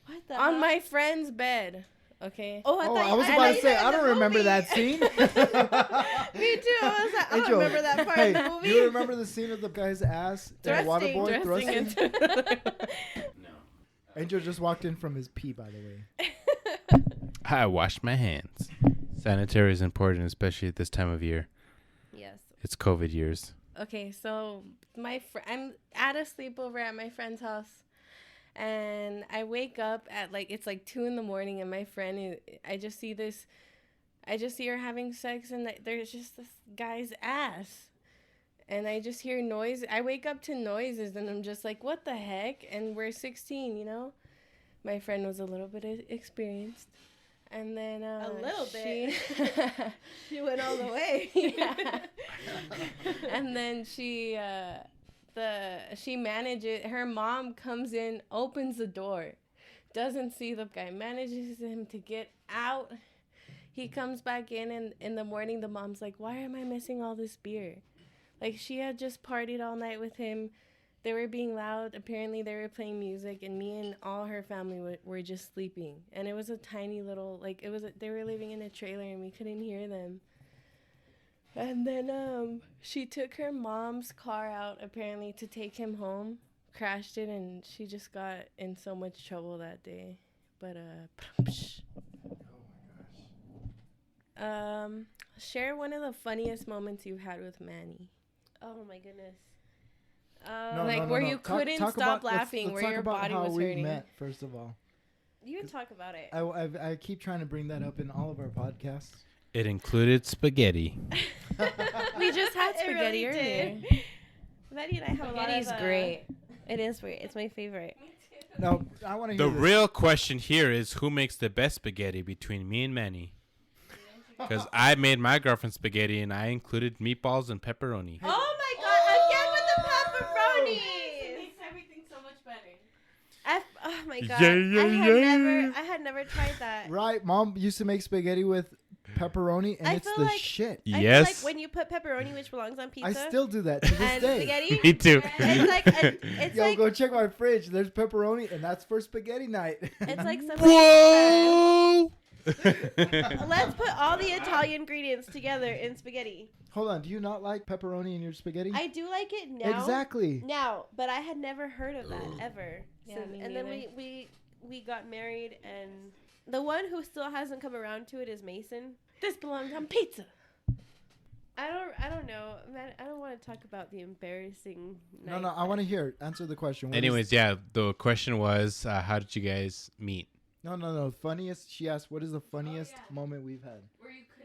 Speaker 2: What the
Speaker 5: on
Speaker 2: hell?
Speaker 5: my friend's bed. Okay.
Speaker 2: Oh,
Speaker 3: Oh,
Speaker 2: thought
Speaker 3: I was
Speaker 2: thought
Speaker 3: about to
Speaker 2: you
Speaker 3: say
Speaker 2: said
Speaker 3: I
Speaker 2: the
Speaker 3: don't remember
Speaker 2: movie.
Speaker 3: that scene.
Speaker 2: Me too. I was like, I don't
Speaker 3: Angel,
Speaker 2: remember that part
Speaker 3: hey,
Speaker 2: of the movie.
Speaker 3: do you remember the scene of the guy's ass in Waterboy thrusting?
Speaker 5: into
Speaker 3: Angel just walked in from his pee, by the way.
Speaker 1: I washed my hands. Sanitary is important, especially at this time of year.
Speaker 2: Yes.
Speaker 1: It's COVID years.
Speaker 5: Okay, so I'm at a sleepover at my friend's house, and I wake up at it's like 2 a.m, and my friend I just see her having sex, and there's just this guy's ass, and I just hear noise. I wake up to noises, and I'm just like, what the heck? And we're 16, you know. My friend was a little bit experienced, and then
Speaker 2: A little bit.
Speaker 5: she
Speaker 2: She went all the way.
Speaker 5: yeah. And then she manages. Her mom comes in, opens the door, doesn't see the guy, manages him to get out. He comes back in, and in the morning, the mom's like, "Why am I missing all this beer?" Like, she had just partied all night with him, they were being loud. Apparently, they were playing music, and me and all her family were just sleeping. And it was a tiny little, like, they were living in a trailer, and we couldn't hear them. And then she took her mom's car out, apparently, to take him home, crashed it, and she just got in so much trouble that day. But, share one of the funniest moments you've had with Manny.
Speaker 2: Oh my goodness.
Speaker 5: Where you couldn't stop laughing,
Speaker 3: let's
Speaker 5: where your body was
Speaker 3: we
Speaker 5: hurting.
Speaker 3: Met, first of all.
Speaker 2: You can talk about it.
Speaker 3: I keep trying to bring that up in all of our podcasts.
Speaker 1: It included spaghetti.
Speaker 5: We just had
Speaker 2: It
Speaker 5: spaghetti
Speaker 2: really
Speaker 5: earlier.
Speaker 2: did. Maddie and I have a lot of.
Speaker 5: Spaghetti's great.
Speaker 2: It is great. It's my favorite.
Speaker 3: No, I want to
Speaker 1: The
Speaker 3: hear this.
Speaker 1: real question here is who makes the best spaghetti between me and Manny? Because I made my girlfriend spaghetti and I included meatballs and pepperoni.
Speaker 2: Oh my god! Again with the pepperoni.
Speaker 5: It makes everything so much better.
Speaker 2: Oh my god!
Speaker 1: Yeah.
Speaker 2: I had never tried that.
Speaker 3: Right, Mom used to make spaghetti with pepperoni, and
Speaker 2: I
Speaker 3: it's
Speaker 2: feel
Speaker 3: the
Speaker 2: like-
Speaker 3: shit.
Speaker 2: I feel
Speaker 1: Yes.
Speaker 2: like when you put pepperoni, which belongs on pizza,
Speaker 3: I still do that to this
Speaker 2: and
Speaker 3: day.
Speaker 2: spaghetti.
Speaker 1: Me too.
Speaker 2: It's like it's
Speaker 3: Yo,
Speaker 2: like
Speaker 3: go check my fridge. There's pepperoni, and that's for spaghetti night.
Speaker 2: it's like something.
Speaker 1: Whoa!
Speaker 2: Let's put all the Italian ingredients together in spaghetti.
Speaker 3: Hold on, do you not like pepperoni in your spaghetti?
Speaker 2: I do like it now.
Speaker 3: Exactly.
Speaker 2: Now, but I had never heard of that ever.
Speaker 5: Yeah,
Speaker 2: Since-
Speaker 5: me
Speaker 2: and then
Speaker 5: neither.
Speaker 2: we got married, and the one who still hasn't come around to it is Mason.
Speaker 5: This belongs on pizza.
Speaker 2: I don't know, man. I don't want to talk about the embarrassing.
Speaker 3: No, I want to hear. Answer the question. What is-
Speaker 1: Anyways, yeah, the question was, how did you guys meet?
Speaker 3: No. Funniest. She asked, "What is the funniest moment we've had?"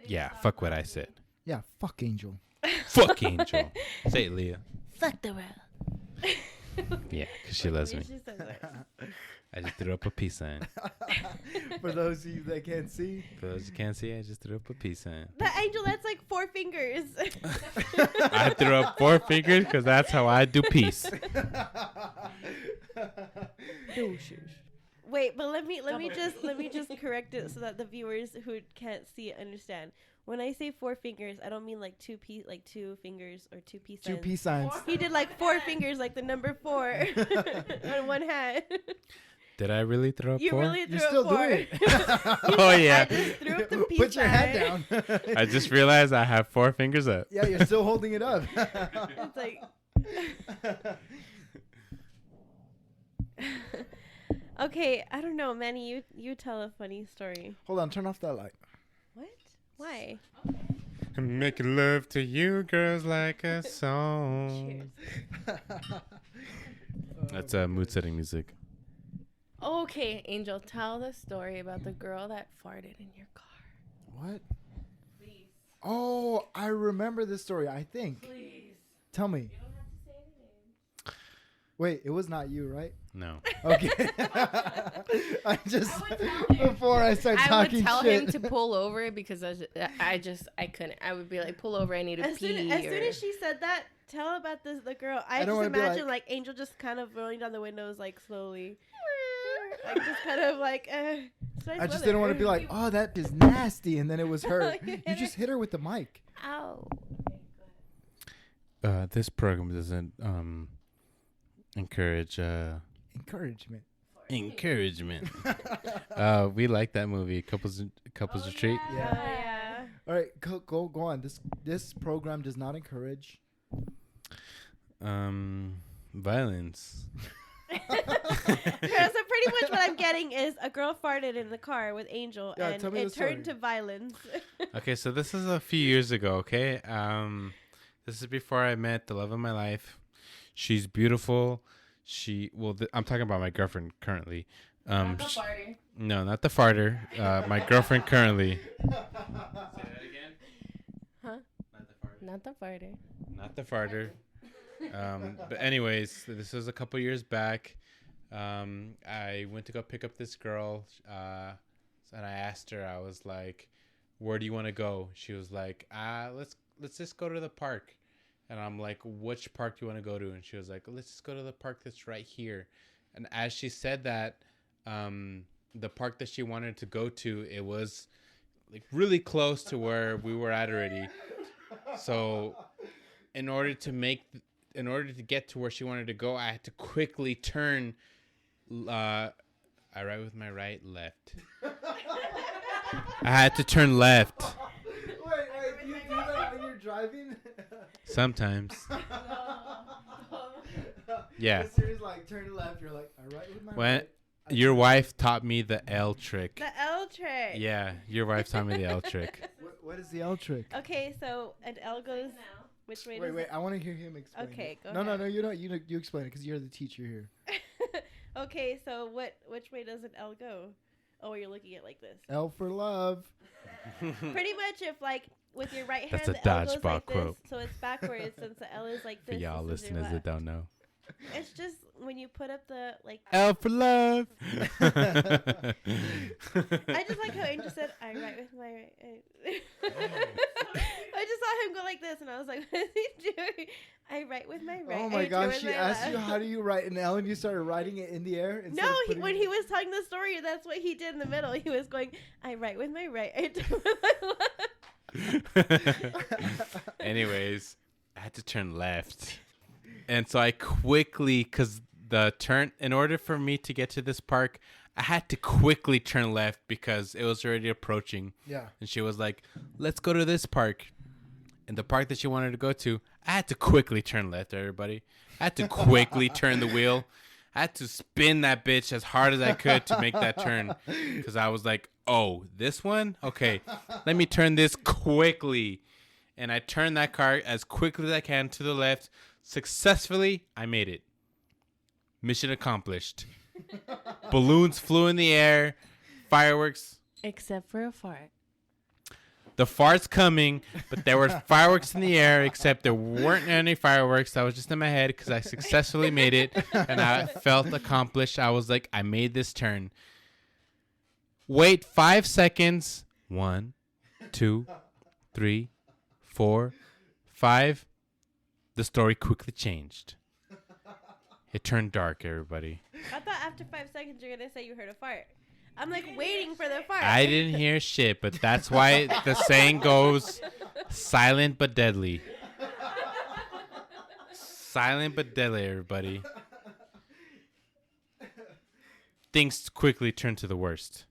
Speaker 1: Yeah, fuck what I said.
Speaker 3: Yeah, fuck Angel.
Speaker 1: Fuck Angel. Say it, Leah.
Speaker 2: Fuck the world.
Speaker 1: Yeah, because she loves me.
Speaker 2: She says that.
Speaker 1: I just threw up a peace sign.
Speaker 3: For those of you that can't see,
Speaker 1: For those who can't see, I just threw up a peace sign.
Speaker 2: That angel, that's like 4 fingers.
Speaker 1: I threw up 4 fingers because that's how I do peace.
Speaker 2: Wait, but let me just correct it so that the viewers who can't see it understand. When I say 4 fingers, I don't mean like 2 fingers or 2 peace signs.
Speaker 3: 2 peace signs.
Speaker 2: He did like 4 fingers, like the number 4 on one hand.
Speaker 1: Did I really throw up
Speaker 2: You
Speaker 1: 4?
Speaker 2: really
Speaker 3: You
Speaker 2: threw
Speaker 3: still
Speaker 2: up 4.
Speaker 3: do it.
Speaker 1: Oh, yeah.
Speaker 2: I just threw up the peace
Speaker 3: Put your head
Speaker 2: sign.
Speaker 3: down.
Speaker 1: I just realized I have 4 fingers up.
Speaker 3: Yeah, you're still holding it up.
Speaker 2: It's like. Okay, I don't know, Manny. You tell a funny story.
Speaker 3: Hold on, turn off that light.
Speaker 2: What? Why?
Speaker 1: Making love to you, girls, like a song. That's mood setting music.
Speaker 5: Okay, Angel, tell the story about the girl that farted in your car.
Speaker 3: What?
Speaker 5: Please.
Speaker 3: Oh, I remember this story. I think.
Speaker 5: Please.
Speaker 3: Tell me.
Speaker 5: You don't have to say anything.
Speaker 3: Wait, it was not you, right?
Speaker 1: No.
Speaker 3: Okay. I just
Speaker 5: I would tell him.
Speaker 3: before I start
Speaker 5: I
Speaker 3: talking
Speaker 5: would tell
Speaker 3: shit.
Speaker 5: him to pull over because I couldn't. I would be like, pull over, I need to
Speaker 2: As
Speaker 5: pee.
Speaker 2: soon as she said that, tell about the girl. I
Speaker 3: don't
Speaker 2: just
Speaker 3: wanna be
Speaker 2: imagine
Speaker 3: like-
Speaker 2: Angel just kind of rolling down the windows like slowly, like just kind of like. It's nice
Speaker 3: I just
Speaker 2: weather.
Speaker 3: didn't want to be like, oh, that is nasty, and then it was her.
Speaker 2: You
Speaker 3: You just hit her with the mic.
Speaker 2: Ow.
Speaker 1: This program doesn't encourage
Speaker 3: Encouragement.
Speaker 1: encouragement. We like that movie, Couples Retreat.
Speaker 3: Yeah.
Speaker 2: Yeah.
Speaker 3: All right, go on. This program does not encourage.
Speaker 1: Violence.
Speaker 2: So pretty much what I'm getting is a girl farted in the car with Angel,
Speaker 3: Yeah,
Speaker 2: and
Speaker 3: tell me
Speaker 2: it
Speaker 3: the story.
Speaker 2: turned to violence.
Speaker 1: Okay, so this is a few years ago, okay? This is before I met the love of my life. She's beautiful. I'm talking about my girlfriend currently.
Speaker 5: Not the farter.
Speaker 1: No, not the farter. My girlfriend currently. Say that again?
Speaker 5: Huh?
Speaker 1: Not the farter.
Speaker 5: Not the farter.
Speaker 1: Not the farter. But anyways, this was a couple years back. I went to go pick up this girl, and I asked her. I was like, "Where do you want to go?" She was like, let's just go to the park." And I'm like, "Which park do you want to go to?" And she was like, "Let's just go to the park that's right here." And as she said that, the park that she wanted to go to, it was like really close to where we were at already. So in order to make in order to get to where she wanted to go, I had to quickly turn. I write with my right, left. I had to turn left.
Speaker 3: Wait, do you do that when you're driving?
Speaker 1: Sometimes. Yeah.
Speaker 3: Seriously, like turn left, you're like, I write with my
Speaker 1: When
Speaker 3: right.
Speaker 1: your wife taught me the L trick.
Speaker 2: The L trick.
Speaker 1: Yeah, your wife taught me the L trick.
Speaker 3: What is the L trick?
Speaker 2: Okay, so an L goes. Which way?
Speaker 3: Wait, I want to hear him explain.
Speaker 2: Okay,
Speaker 3: it.
Speaker 2: go
Speaker 3: No,
Speaker 2: ahead.
Speaker 3: you don't. You explain it because you're the teacher here.
Speaker 2: Okay, so which way does an L go? Oh, you're looking at it like this.
Speaker 3: L for love.
Speaker 2: Pretty much, if like with your right hand,
Speaker 1: That's a
Speaker 2: the L goes
Speaker 1: dodgeball
Speaker 2: like
Speaker 1: quote.
Speaker 2: this, so it's backwards since the L is like
Speaker 1: For
Speaker 2: this.
Speaker 1: y'all
Speaker 2: this is your
Speaker 1: listeners that
Speaker 2: left.
Speaker 1: don't know.
Speaker 2: It's just when you put up the like.
Speaker 1: L for love.
Speaker 2: I just like how Angel said, "I write with my right." I just saw him go like this, and I was like, "What is he doing?" I write with my right.
Speaker 3: Oh
Speaker 2: I
Speaker 3: my
Speaker 2: turn
Speaker 3: gosh,
Speaker 2: with
Speaker 3: she
Speaker 2: my
Speaker 3: asked
Speaker 2: left.
Speaker 3: you how do you write an L and you started writing it in the air? instead
Speaker 2: No,
Speaker 3: of putting
Speaker 2: when
Speaker 3: it-
Speaker 2: he was telling the story, that's what he did in the middle. He was going, "I write with my right. I turn with my left."
Speaker 1: Anyways, I had to turn left. And so I quickly, because the turn, in order for me to get to this park, I had to quickly turn left because it was already approaching.
Speaker 3: Yeah.
Speaker 1: And she was like, let's go to this park. And the park that she wanted to go to, I had to quickly turn left, everybody. I had to quickly turn the wheel. I had to spin that bitch as hard as I could to make that turn. Because I was like, oh, this one? Okay, let me turn this quickly. And I turned that car as quickly as I can to the left. Successfully, I made it. Mission accomplished. Balloons flew in the air. Fireworks.
Speaker 5: Except for a fart.
Speaker 1: The fart's coming, but there were fireworks in the air, except there weren't any fireworks. That was just in my head because I successfully made it, and I felt accomplished. I was like, I made this turn. Wait 5 seconds. 1, 2, 3, 4, 5. The story quickly changed. It turned dark, everybody.
Speaker 2: I thought after 5 seconds you're gonna say you heard a fart. I'm like waiting for the fart.
Speaker 1: I didn't hear shit, but that's why the saying goes, silent but deadly. Silent but deadly, everybody. Things quickly turn to the worst.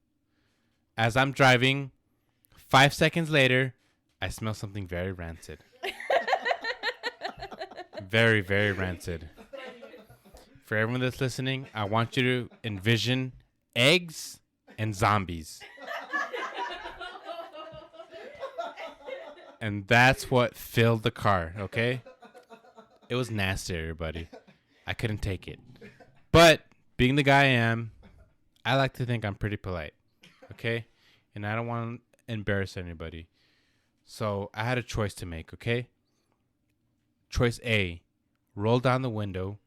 Speaker 1: As I'm driving, 5 seconds later, I smell something very rancid. Very, very rancid. For everyone that's listening, I want you to envision eggs and zombies. And that's what filled the car, okay? It was nasty, everybody. I couldn't take it. But being the guy I am, I like to think I'm pretty polite, okay? And I don't want to embarrass anybody. So I had a choice to make, okay? Choice A, roll down the window,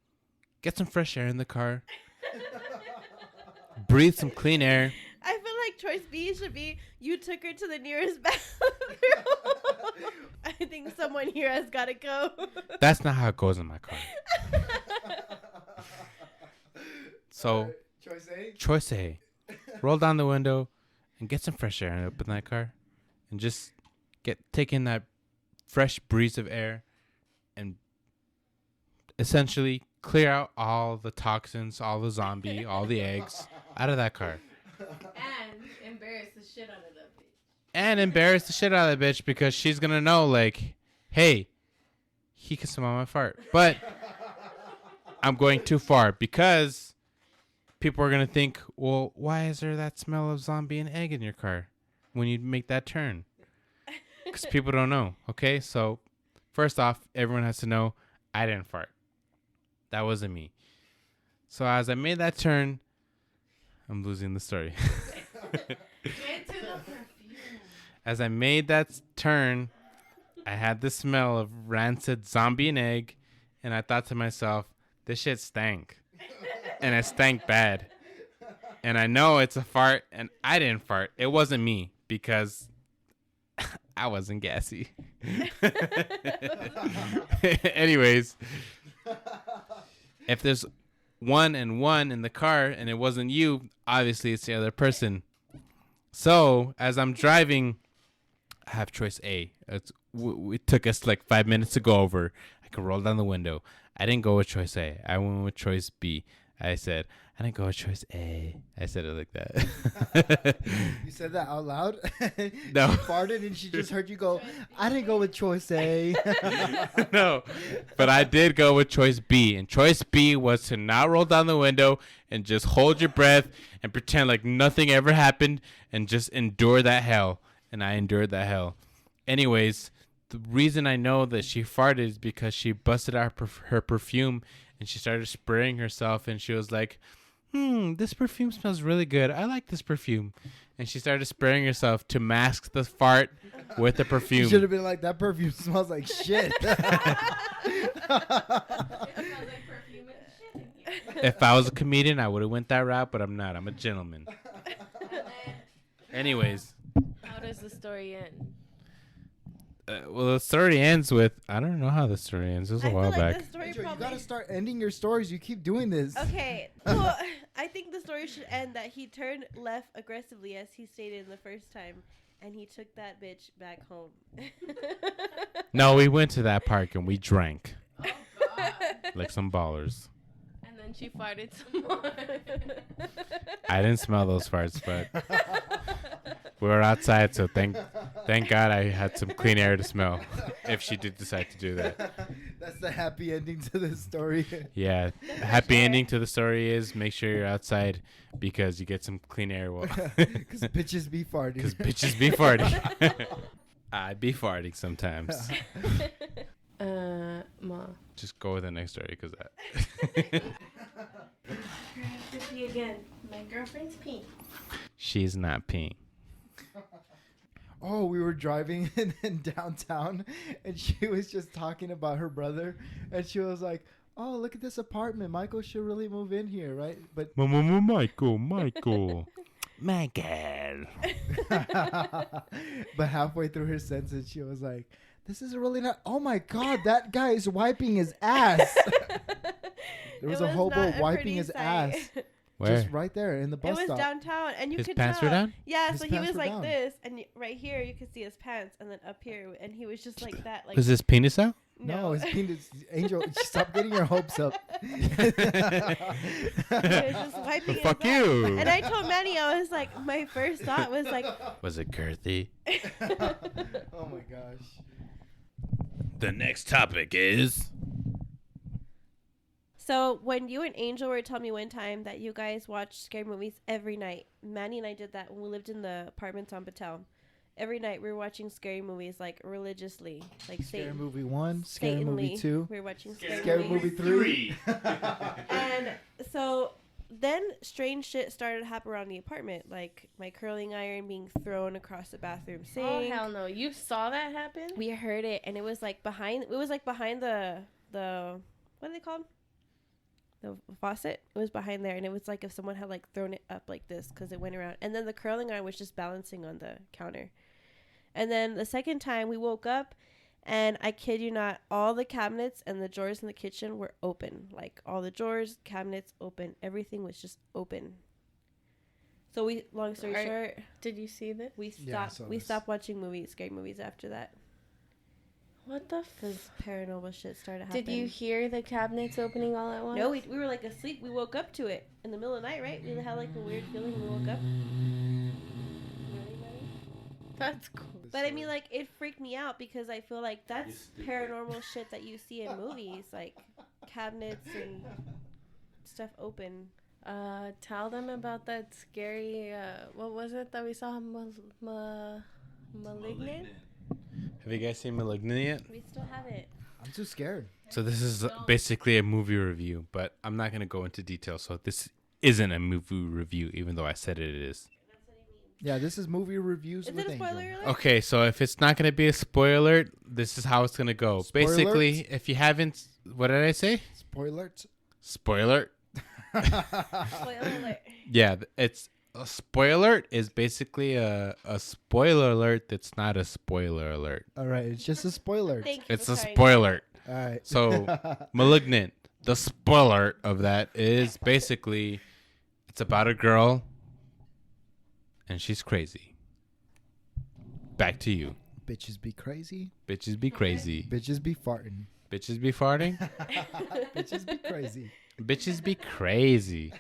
Speaker 1: get some fresh air in the car, breathe some clean air.
Speaker 2: I feel like choice B should be you took her to the nearest bathroom. I think someone here has got to go.
Speaker 1: That's not how it goes in my car. So,
Speaker 3: Choice A.
Speaker 1: choice A, roll down the window and get some fresh air and open that car and just take in that fresh breeze of air and essentially clear out all the toxins, all the zombie, all the eggs out of that car.
Speaker 5: And embarrass the shit out of that bitch.
Speaker 1: And embarrass the shit out of that bitch because she's going to know, like, hey, he can smell my fart. But I'm going too far because people are going to think, well, why is there that smell of zombie and egg in your car when you make that turn? Because people don't know, okay? So, first off, everyone has to know I didn't fart. That wasn't me. So, as I made that turn, I'm losing the story.
Speaker 5: Get to the perfume.
Speaker 1: As I made that turn, I had the smell of rancid zombie and egg, and I thought to myself, this shit stank. And it stank bad. And I know it's a fart, and I didn't fart. It wasn't me, because I wasn't gassy. Anyways, if there's 1 and 1 in the car, and it wasn't you, obviously it's the other person. So, as I'm driving, I have choice A. It took us like 5 minutes to go over. I can roll down the window. I didn't go with choice A. I went with choice B. I said, I didn't go with choice A. I said it like that.
Speaker 3: You said that out loud?
Speaker 1: No.
Speaker 3: She farted and she just heard you go, I didn't go with choice A.
Speaker 1: No, but I did go with choice B. And choice B was to not roll down the window and just hold your breath and pretend like nothing ever happened and just endure that hell. And I endured that hell. Anyways, the reason I know that she farted is because she busted out her perfume and she started spraying herself and she was like, this perfume smells really good. I like this perfume. And she started spraying herself to mask the fart with the
Speaker 3: You
Speaker 1: perfume.
Speaker 3: should have been like, that perfume smells like shit.
Speaker 1: If I was a comedian, I would have went that route, but I'm not. I'm a gentleman. Anyways.
Speaker 5: How does the story end?
Speaker 1: Well, the story ends with, I don't know how the story ends. It was a while back.
Speaker 2: The story
Speaker 3: Angel, you
Speaker 2: probably...
Speaker 3: gotta start ending your stories. You keep doing this.
Speaker 2: Okay, well, I think the story should end that he turned left aggressively, as he stated in the first time, and he took that bitch back home.
Speaker 1: No, we went to that park and we drank
Speaker 5: Oh, God.
Speaker 1: like some ballers.
Speaker 5: And then she farted some more.
Speaker 1: I didn't smell those farts, but we were outside, so thank God I had some clean air to smell if she did decide to do that.
Speaker 3: That's the happy ending to this story.
Speaker 1: Yeah, happy ending to the story is make sure you're outside because you get some clean air.
Speaker 3: Because bitches be farting.
Speaker 1: Because bitches be farting. I be farting sometimes.
Speaker 5: Ma.
Speaker 1: Just go with the next story because that.
Speaker 5: I have to pee again. My girlfriend's peeing.
Speaker 1: She's not peeing.
Speaker 3: Oh, we were driving in downtown, and she was just talking about her brother, and she was like, "Oh, look at this apartment. Michael should really move in here, right?" But
Speaker 1: Michael.
Speaker 3: but halfway through her sentence, she was like, "This is really not. Oh my God, that guy is wiping his ass." There was a hobo wiping his ass.
Speaker 1: Where?
Speaker 3: Just right there in the bus
Speaker 2: It was
Speaker 3: stop.
Speaker 2: downtown, and you
Speaker 1: His
Speaker 2: could
Speaker 1: pants
Speaker 2: tell.
Speaker 1: were down?
Speaker 2: Yeah,
Speaker 3: His
Speaker 2: so he
Speaker 3: pants
Speaker 2: was
Speaker 3: were
Speaker 2: like
Speaker 3: down.
Speaker 2: this, and right here you could see his pants, and then up here, and he was just like that. Like
Speaker 1: Was his penis out?
Speaker 3: No, his penis. Angel, stop getting your hopes up.
Speaker 2: He was just wiping his
Speaker 1: Fuck
Speaker 2: ass.
Speaker 1: you.
Speaker 2: And I told Manny, I was like, my first thought was like,
Speaker 1: Was it girthy?
Speaker 3: Oh my gosh.
Speaker 1: The next topic is...
Speaker 2: So when you and Angel were telling me one time that you guys watch scary movies every night, Manny and I did that when we lived in the apartments on Patel. Every night we were watching scary movies like religiously, like
Speaker 3: Scary movie 1, scary
Speaker 2: Satanly.
Speaker 3: movie 2,
Speaker 2: We were watching
Speaker 3: scary movie 3.
Speaker 2: And so then strange shit started to happen around the apartment, like my curling iron being thrown across the bathroom sink.
Speaker 5: Oh, hell no. You saw that happen?
Speaker 2: We heard it, and it was like behind the what are they called? The faucet. It was behind there, and it was like if someone had like thrown it up like this because it went around, and then the curling iron was just balancing on the counter. And then the second time we woke up, and I kid you not, all the cabinets and the drawers in the kitchen were open. Like all the drawers, cabinets open, everything was just open. So we, long story short,
Speaker 5: Did you see this?
Speaker 2: we
Speaker 3: Yeah, I
Speaker 2: stopped.
Speaker 3: saw
Speaker 2: We
Speaker 3: this.
Speaker 2: stopped watching scary movies after that,
Speaker 5: What the
Speaker 2: because paranormal shit started happening.
Speaker 5: Did you hear the cabinets opening all at once?
Speaker 2: No, we were like asleep. We woke up to it in the middle of the night, right? We had like a weird feeling when we woke up.
Speaker 5: That's cool.
Speaker 2: But I mean, like, it freaked me out because I feel like that's paranormal shit that you see in movies, like cabinets and stuff open.
Speaker 5: Tell them about that scary, what was it that we saw? Malignant?
Speaker 1: Have you guys seen Malignant yet?
Speaker 2: We still have it.
Speaker 3: I'm too scared.
Speaker 1: So this is basically a movie review, but I'm not going to go into detail. So this isn't a movie review, even though I said it is.
Speaker 3: Yeah, this is movie reviews
Speaker 2: Is
Speaker 3: with
Speaker 2: it a
Speaker 3: Angel.
Speaker 2: spoiler alert?
Speaker 1: Okay, so if it's not going to be a spoiler, this is how it's going to go.
Speaker 3: Spoilers?
Speaker 1: Basically, if you haven't... What did I say?
Speaker 3: Spoiler.
Speaker 1: Spoiler.
Speaker 2: Spoiler alert.
Speaker 1: Yeah, it's... A spoiler is basically a spoiler alert that's not a spoiler alert.
Speaker 3: All right, it's just a spoiler.
Speaker 2: Thank you
Speaker 1: It's
Speaker 2: for
Speaker 1: a
Speaker 2: trying.
Speaker 1: spoiler.
Speaker 3: All right.
Speaker 1: So, Malignant, the spoiler of that is basically it's about a girl and she's crazy. Back to you.
Speaker 3: Bitches be crazy.
Speaker 1: Bitches be crazy.
Speaker 3: Bitches be farting.
Speaker 1: Bitches be farting.
Speaker 3: Bitches be crazy.
Speaker 1: Bitches be crazy.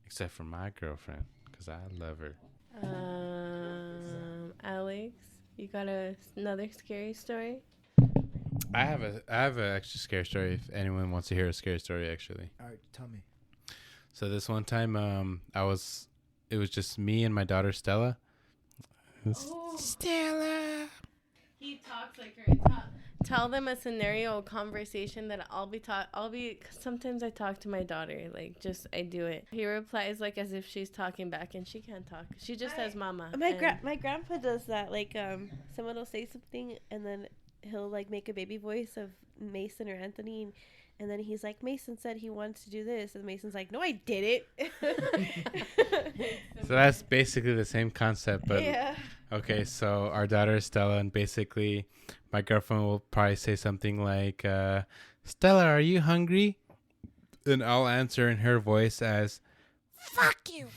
Speaker 1: Except for my girlfriend, because I love her.
Speaker 5: Alex, you got another scary story?
Speaker 1: I have a extra scary story if anyone wants to hear a scary story, actually.
Speaker 3: All right, tell me.
Speaker 1: So this one time, it was just me and my daughter Stella. Stella.
Speaker 5: He talks like her. Tell them a scenario, conversation that sometimes I talk to my daughter, like I do it. He replies like as if she's talking back and she can't talk. She just says mama.
Speaker 2: My grandpa does that. Like, someone will say something and then he'll like make a baby voice of Mason or Anthony, and then he's like, Mason said he wants to do this, and Mason's like, no, I did it.
Speaker 1: So that's basically the same concept, but
Speaker 2: yeah.
Speaker 1: okay. So our daughter is Stella, and basically, my girlfriend will probably say something like, "Stella, are you hungry?" And I'll answer in her voice as, "Fuck you."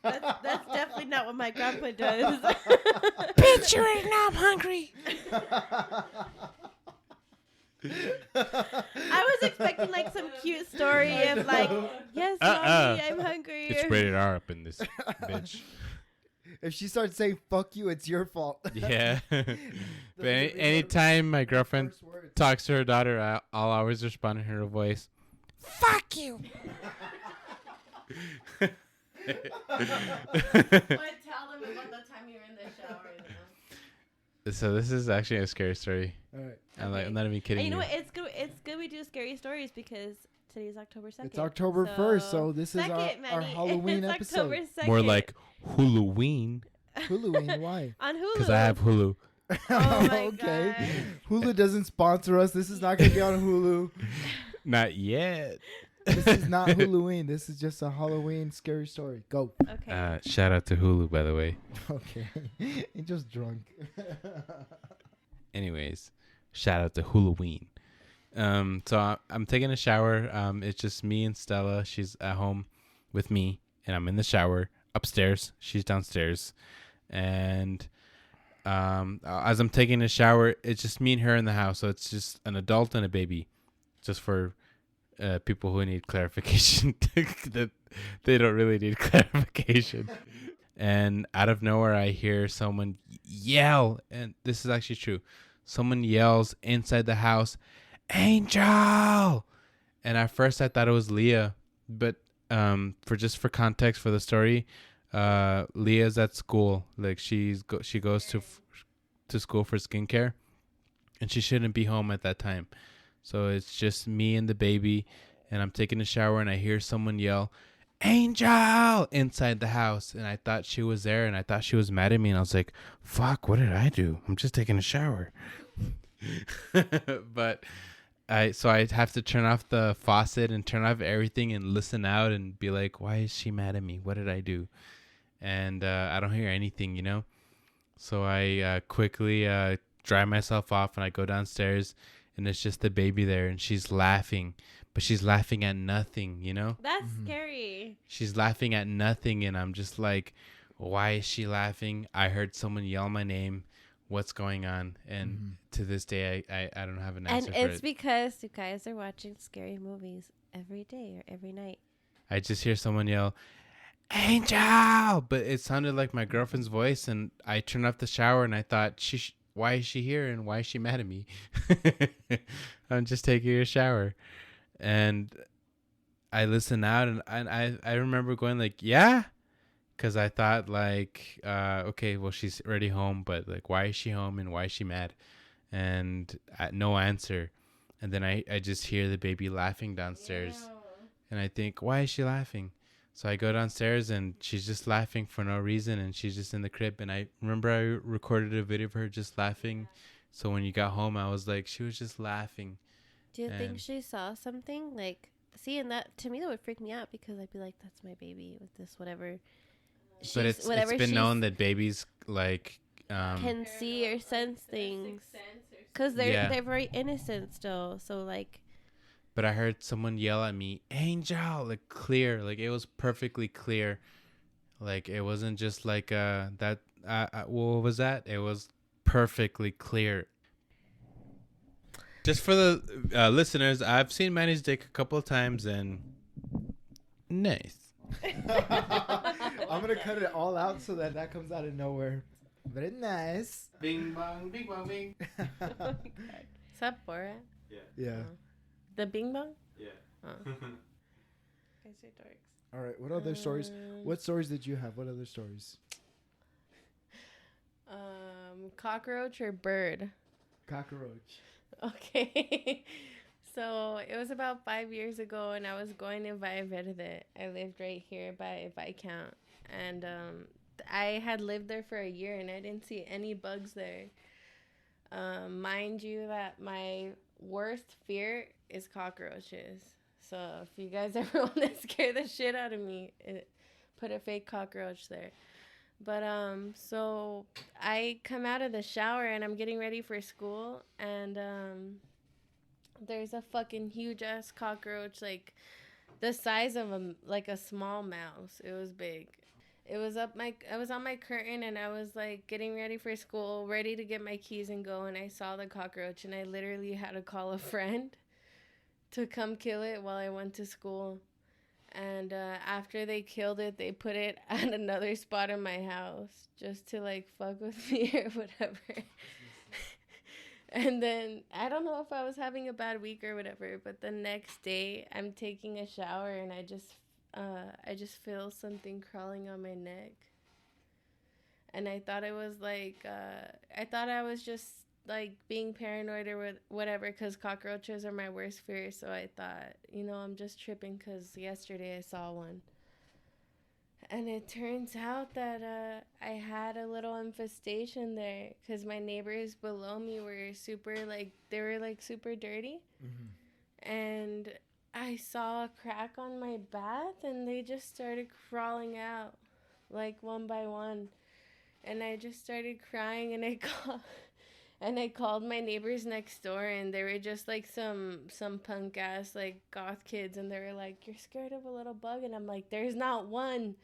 Speaker 2: That's definitely not what my grandpa does.
Speaker 1: Bitch, you already know I'm hungry.
Speaker 2: I was expecting like some cute story of like, yes, mommy, I'm hungry.
Speaker 1: It's rated R up in this bitch.
Speaker 3: If she starts saying "fuck you," it's your fault.
Speaker 1: Yeah. But anytime my girlfriend talks to her daughter, I'll always respond in her voice, "Fuck you."
Speaker 5: But tell them about the time you were in the shower.
Speaker 1: So this is actually a scary story.
Speaker 3: All right.
Speaker 2: Okay.
Speaker 1: I'm not even kidding
Speaker 2: And you know
Speaker 1: you.
Speaker 2: what? It's good we do scary stories because today's October 2nd.
Speaker 3: It's October 1st, so this is our
Speaker 2: Manny.
Speaker 3: Halloween
Speaker 2: It's
Speaker 3: episode.
Speaker 2: October 2nd.
Speaker 1: More like Halloween,
Speaker 3: Halloween, why?
Speaker 2: on Hulu.
Speaker 1: because I have Hulu.
Speaker 2: Oh my
Speaker 3: Okay.
Speaker 2: God.
Speaker 3: Hulu doesn't sponsor us. This is not going to be on Hulu.
Speaker 1: Not yet.
Speaker 3: This is not Halloween. This is just a Halloween scary story. Go.
Speaker 2: Okay.
Speaker 1: Shout out to Hulu, by the way.
Speaker 3: Okay. You're just drunk.
Speaker 1: Anyways, shout out to Halloween. So I'm taking a shower. It's just me and Stella. She's at home with me, and I'm in the shower upstairs. She's downstairs, and as I'm taking a shower, it's just me and her in the house. So it's just an adult and a baby, just for people who need clarification. That they don't really need clarification. And out of nowhere, I hear someone yell, and this is actually true. Someone yells inside the house, "Angel!" And at first, I thought it was Lia, but for context for the story, Leah's at school. Like she goes to school for skincare, and she shouldn't be home at that time. So it's just me and the baby, and I'm taking a shower, and I hear someone yell, "Angel!" inside the house, and I thought she was there, and I thought she was mad at me, and I was like, "Fuck, what did I do? I'm just taking a shower." But I have to turn off the faucet and turn off everything and listen out and be like, "Why is she mad at me? What did I do?" And I don't hear anything, you know. So I quickly dry myself off, and I go downstairs, and it's just the baby there, and she's laughing. But she's laughing at nothing, you know?
Speaker 2: That's scary.
Speaker 1: She's laughing at nothing, and I'm just like, why is she laughing? I heard someone yell my name. What's going on? And to this day, I don't have an answer
Speaker 2: And
Speaker 1: for
Speaker 2: it's
Speaker 1: it.
Speaker 2: because you guys are watching scary movies every day or every night.
Speaker 1: I just hear someone yell, "Angel!" But it sounded like my girlfriend's voice, and I turned off the shower, and I thought, why is she here, and why is she mad at me? I'm just taking a shower. And I listen out, and I remember going like, "Yeah," because I thought like, okay, well, she's already home, but like, why is she home, and why is she mad? And no answer. And then I just hear the baby laughing downstairs. And I think, why is she laughing? So I go downstairs, and she's just laughing for no reason, and she's just in the crib. And I remember I recorded a video of her just laughing. So when you got home, I was like, she was just laughing.
Speaker 2: Do you think
Speaker 1: And-
Speaker 2: she saw something? Like, see, and that, to me, that would freak me out because I'd be like, that's my baby with this whatever.
Speaker 1: But it's been known that babies like
Speaker 2: can see or sense things. Because they're very innocent still. So, like,
Speaker 1: but I heard someone yell at me, "Angel!" like clear, like it was perfectly clear. Like it wasn't just like that what was that? It was perfectly clear. Just for the listeners, I've seen Manny's dick a couple of times and nice.
Speaker 3: I'm gonna cut it all out so that comes out of nowhere. Very nice.
Speaker 1: Bing bong, bing bong, bing.
Speaker 5: Is that Borat?
Speaker 3: Yeah.
Speaker 5: The Bing Bong?
Speaker 1: Yeah.
Speaker 5: Oh.
Speaker 2: Guys are dorks.
Speaker 3: All right. What other stories? What stories did you have? What other stories?
Speaker 5: Cockroach or bird?
Speaker 3: Cockroach.
Speaker 5: Okay. So it was about 5 years ago, and I was going to Valle Verde. I lived right here by Viscount, and I had lived there for a year, and I didn't see any bugs there. Mind you, that my worst fear is cockroaches. So if you guys ever want to scare the shit out of me, put a fake cockroach there. But so I come out of the shower and I'm getting ready for school, and there's a fucking huge ass cockroach, like the size of a small mouse. It was big. It was I was on my curtain, and I was like getting ready for school, ready to get my keys and go, and I saw the cockroach, and I literally had to call a friend to come kill it while I went to school. And after they killed it, they put it at another spot in my house just to like fuck with me or whatever. And then I don't know if I was having a bad week or whatever, but the next day I'm taking a shower and I just feel something crawling on my neck. And I thought it was like I thought I was just like being paranoid or whatever, because cockroaches are my worst fear. So I thought, I'm just tripping because yesterday I saw one. And it turns out that I had a little infestation there because my neighbors below me were super dirty. Mm-hmm. And I saw a crack on my bath, and they just started crawling out like one by one. And I just started crying, and I called my neighbors next door, and they were just like some punk ass like goth kids, and they were like, "You're scared of a little bug?" And I'm like, "There's not one.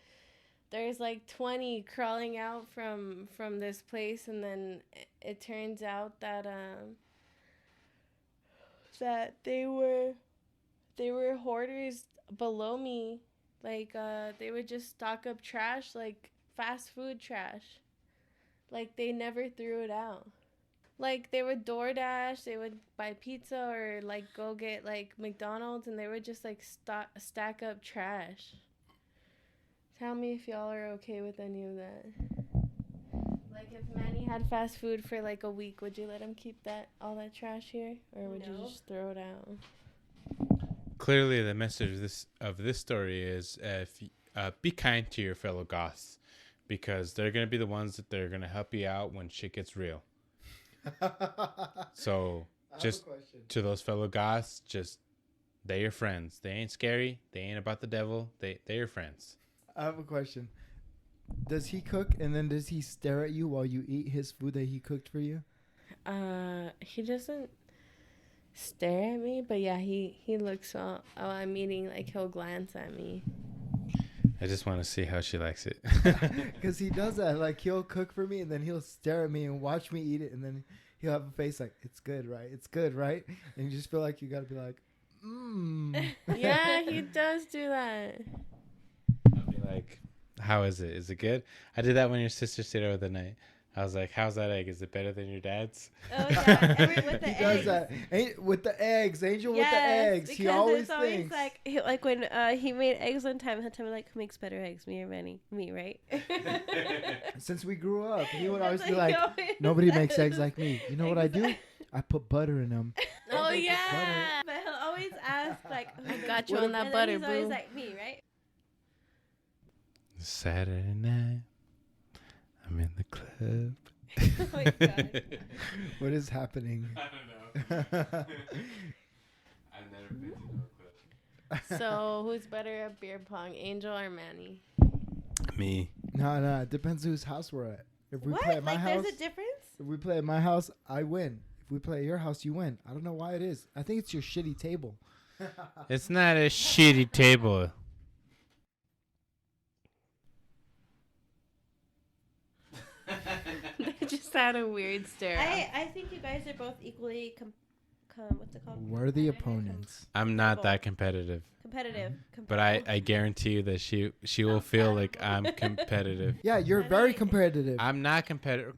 Speaker 5: There's like 20 crawling out from this place." And then it turns out that they were hoarders below me. Like they would just stock up trash, like fast food trash. Like they never threw it out. Like, they would DoorDash, they would buy pizza or, like, go get, like, McDonald's, and they would just, like, stack up trash. Tell me if y'all are okay with any of that. Like, if Manny had fast food for, like, a week, would you let him keep all that trash here? Or would you just throw it out?
Speaker 1: Clearly, the message of this story is be kind to your fellow goths, because they're going to be the ones that they're going to help you out when shit gets real. So just to those fellow goths, they're your friends. They ain't scary. They ain't about the devil. They're your friends.
Speaker 3: I have a question. Does he cook, and then does he stare at you while you eat his food that he cooked for you?
Speaker 5: He doesn't stare at me, but yeah, he looks while I'm eating, like he'll glance at me.
Speaker 1: I just want to see how she likes it.
Speaker 3: Because he does that. Like, he'll cook for me, and then he'll stare at me and watch me eat it, and then he'll have a face like, "It's good, right? It's good, right?" And you just feel like you got to be like,
Speaker 5: Yeah, he does do that.
Speaker 1: I'll be like, "How is it? Is it good?" I did that when your sister stayed over the night. I was like, "How's that egg? Is it better than your dad's?"
Speaker 2: Oh, yeah. With the
Speaker 3: He
Speaker 2: eggs.
Speaker 3: does that. With the eggs. Angel with the
Speaker 2: Yes,
Speaker 3: eggs. He
Speaker 2: because
Speaker 3: always
Speaker 2: it's always
Speaker 3: thinks.
Speaker 2: like when he made eggs one time, he'll tell me, like, who makes better eggs, me or Manny? Me, right?
Speaker 3: Since we grew up, he would
Speaker 2: That's
Speaker 3: always be
Speaker 2: what he
Speaker 3: like,
Speaker 2: always
Speaker 3: "Nobody
Speaker 2: says.
Speaker 3: makes eggs like me." You know what I do? I put butter in them.
Speaker 5: Oh, yeah.
Speaker 2: But he'll always ask, like,
Speaker 5: I got you on that
Speaker 2: and
Speaker 5: butter,
Speaker 2: then he's always
Speaker 5: boo.
Speaker 2: like, me, right?
Speaker 1: Saturday night, I'm in the club.
Speaker 2: Oh my God.
Speaker 3: What is happening?
Speaker 1: I don't know. I've never been to no club.
Speaker 5: So, who's better at beer pong, Angel or Manny?
Speaker 1: Me.
Speaker 3: No, it depends whose house we're at. If we
Speaker 2: What?
Speaker 3: play at my
Speaker 2: Like,
Speaker 3: house,
Speaker 2: there's a difference?
Speaker 3: if we play at my house, I win. If we play at your house, you win. I don't know why it is. I think it's your shitty table.
Speaker 1: It's not a shitty table.
Speaker 5: They just just had a weird stare.
Speaker 2: I think you guys are both equally what's it called?
Speaker 3: Worthy opponents.
Speaker 1: I'm not that competitive,
Speaker 2: Competitive.
Speaker 1: but I guarantee you that she will feel like I'm competitive.
Speaker 3: Yeah, you're very competitive.
Speaker 1: I'm not competitive.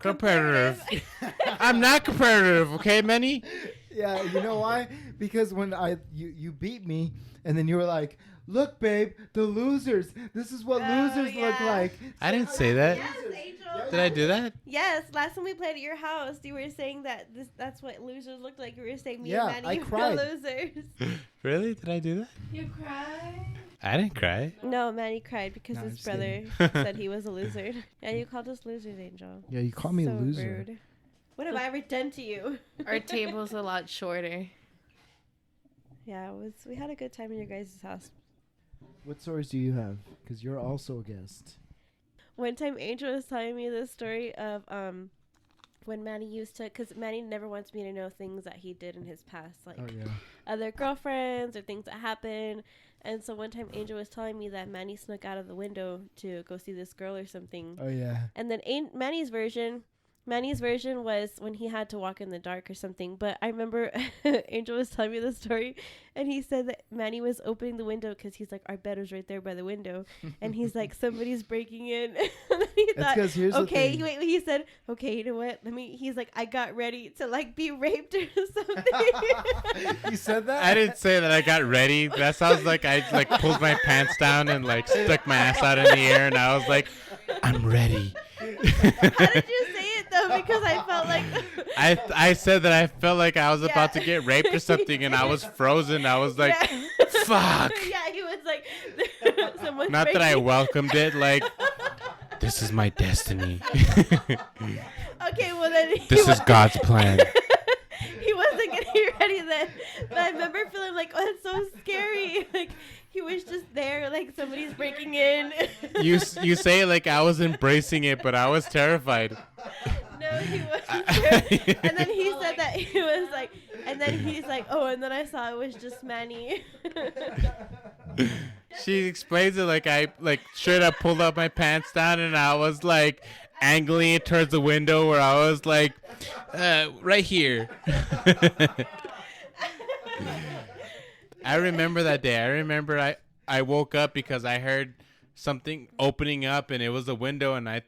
Speaker 1: I'm not competitive. Okay, Manny.
Speaker 3: Yeah, you know why? Because when you beat me, and then you were like, "Look, babe, the losers. This is what losers look like."
Speaker 1: I didn't say that.
Speaker 2: Yes, Angel.
Speaker 1: Did I do that?
Speaker 2: Yes, last time we played at your house, you were saying that's what losers looked like. You were saying me
Speaker 3: Yeah,
Speaker 2: and
Speaker 3: I
Speaker 2: Manny were
Speaker 3: cried.
Speaker 2: losers.
Speaker 1: Really? Did I do that?
Speaker 5: You cried?
Speaker 1: I didn't cry.
Speaker 2: No, Manny cried because
Speaker 3: No, I'm
Speaker 2: his
Speaker 3: just
Speaker 2: brother
Speaker 1: kidding.
Speaker 2: said he was a loser. Yeah, you called us losers, Angel.
Speaker 3: Yeah, you call me a
Speaker 2: So
Speaker 3: loser.
Speaker 2: rude. What have I ever done to you?
Speaker 5: Our table's a lot shorter.
Speaker 2: Yeah, we had a good time in your guys' house.
Speaker 3: What stories do you have? Because you're also a guest.
Speaker 2: One time Angel was telling me the story of when Manny used to, because Manny never wants me to know things that he did in his past, like
Speaker 3: Oh yeah.
Speaker 2: other girlfriends or things that happened. And so one time Angel was telling me that Manny snuck out of the window to go see this girl or something.
Speaker 3: Oh yeah.
Speaker 2: And then Manny's version was when he had to walk in the dark or something. But I remember Angel was telling me the story, and he said that Manny was opening the window because he's like, our bed was right there by the window, and he's like, somebody's breaking in. And then he
Speaker 3: That's
Speaker 2: thought,
Speaker 3: because here's
Speaker 2: okay,
Speaker 3: the thing.
Speaker 2: he said, okay, you know what? He's like, I got ready to like be raped or something.
Speaker 3: You said that?
Speaker 1: I didn't say that I got ready. That sounds like I like pulled my pants down and like stuck my ass out in the air, and I was like, I'm ready.
Speaker 2: How did you say it though? Because I felt like
Speaker 1: I said that I felt like I was about to get raped or something, and I was frozen. I was like,
Speaker 2: yeah.
Speaker 1: fuck.
Speaker 2: Yeah, he was like, someone's
Speaker 1: Not that I
Speaker 2: breaking-
Speaker 1: welcomed it. Like, this is my destiny.
Speaker 2: Okay, well then
Speaker 1: This is God's plan.
Speaker 2: He wasn't getting ready then. But I remember feeling like, oh, it's so scary. Like he was just there, like somebody's breaking in.
Speaker 1: You say it like I was embracing it, but I was terrified.
Speaker 2: No, he wasn't sure. And then he said that he was like, and then he's like, oh, and then I saw it was just Manny.
Speaker 1: She explains it like I like straight up pulled up my pants down, and I was like angling it towards the window where I was like, right here. I remember that day. I remember I woke up because I heard something opening up, and it was a window, and I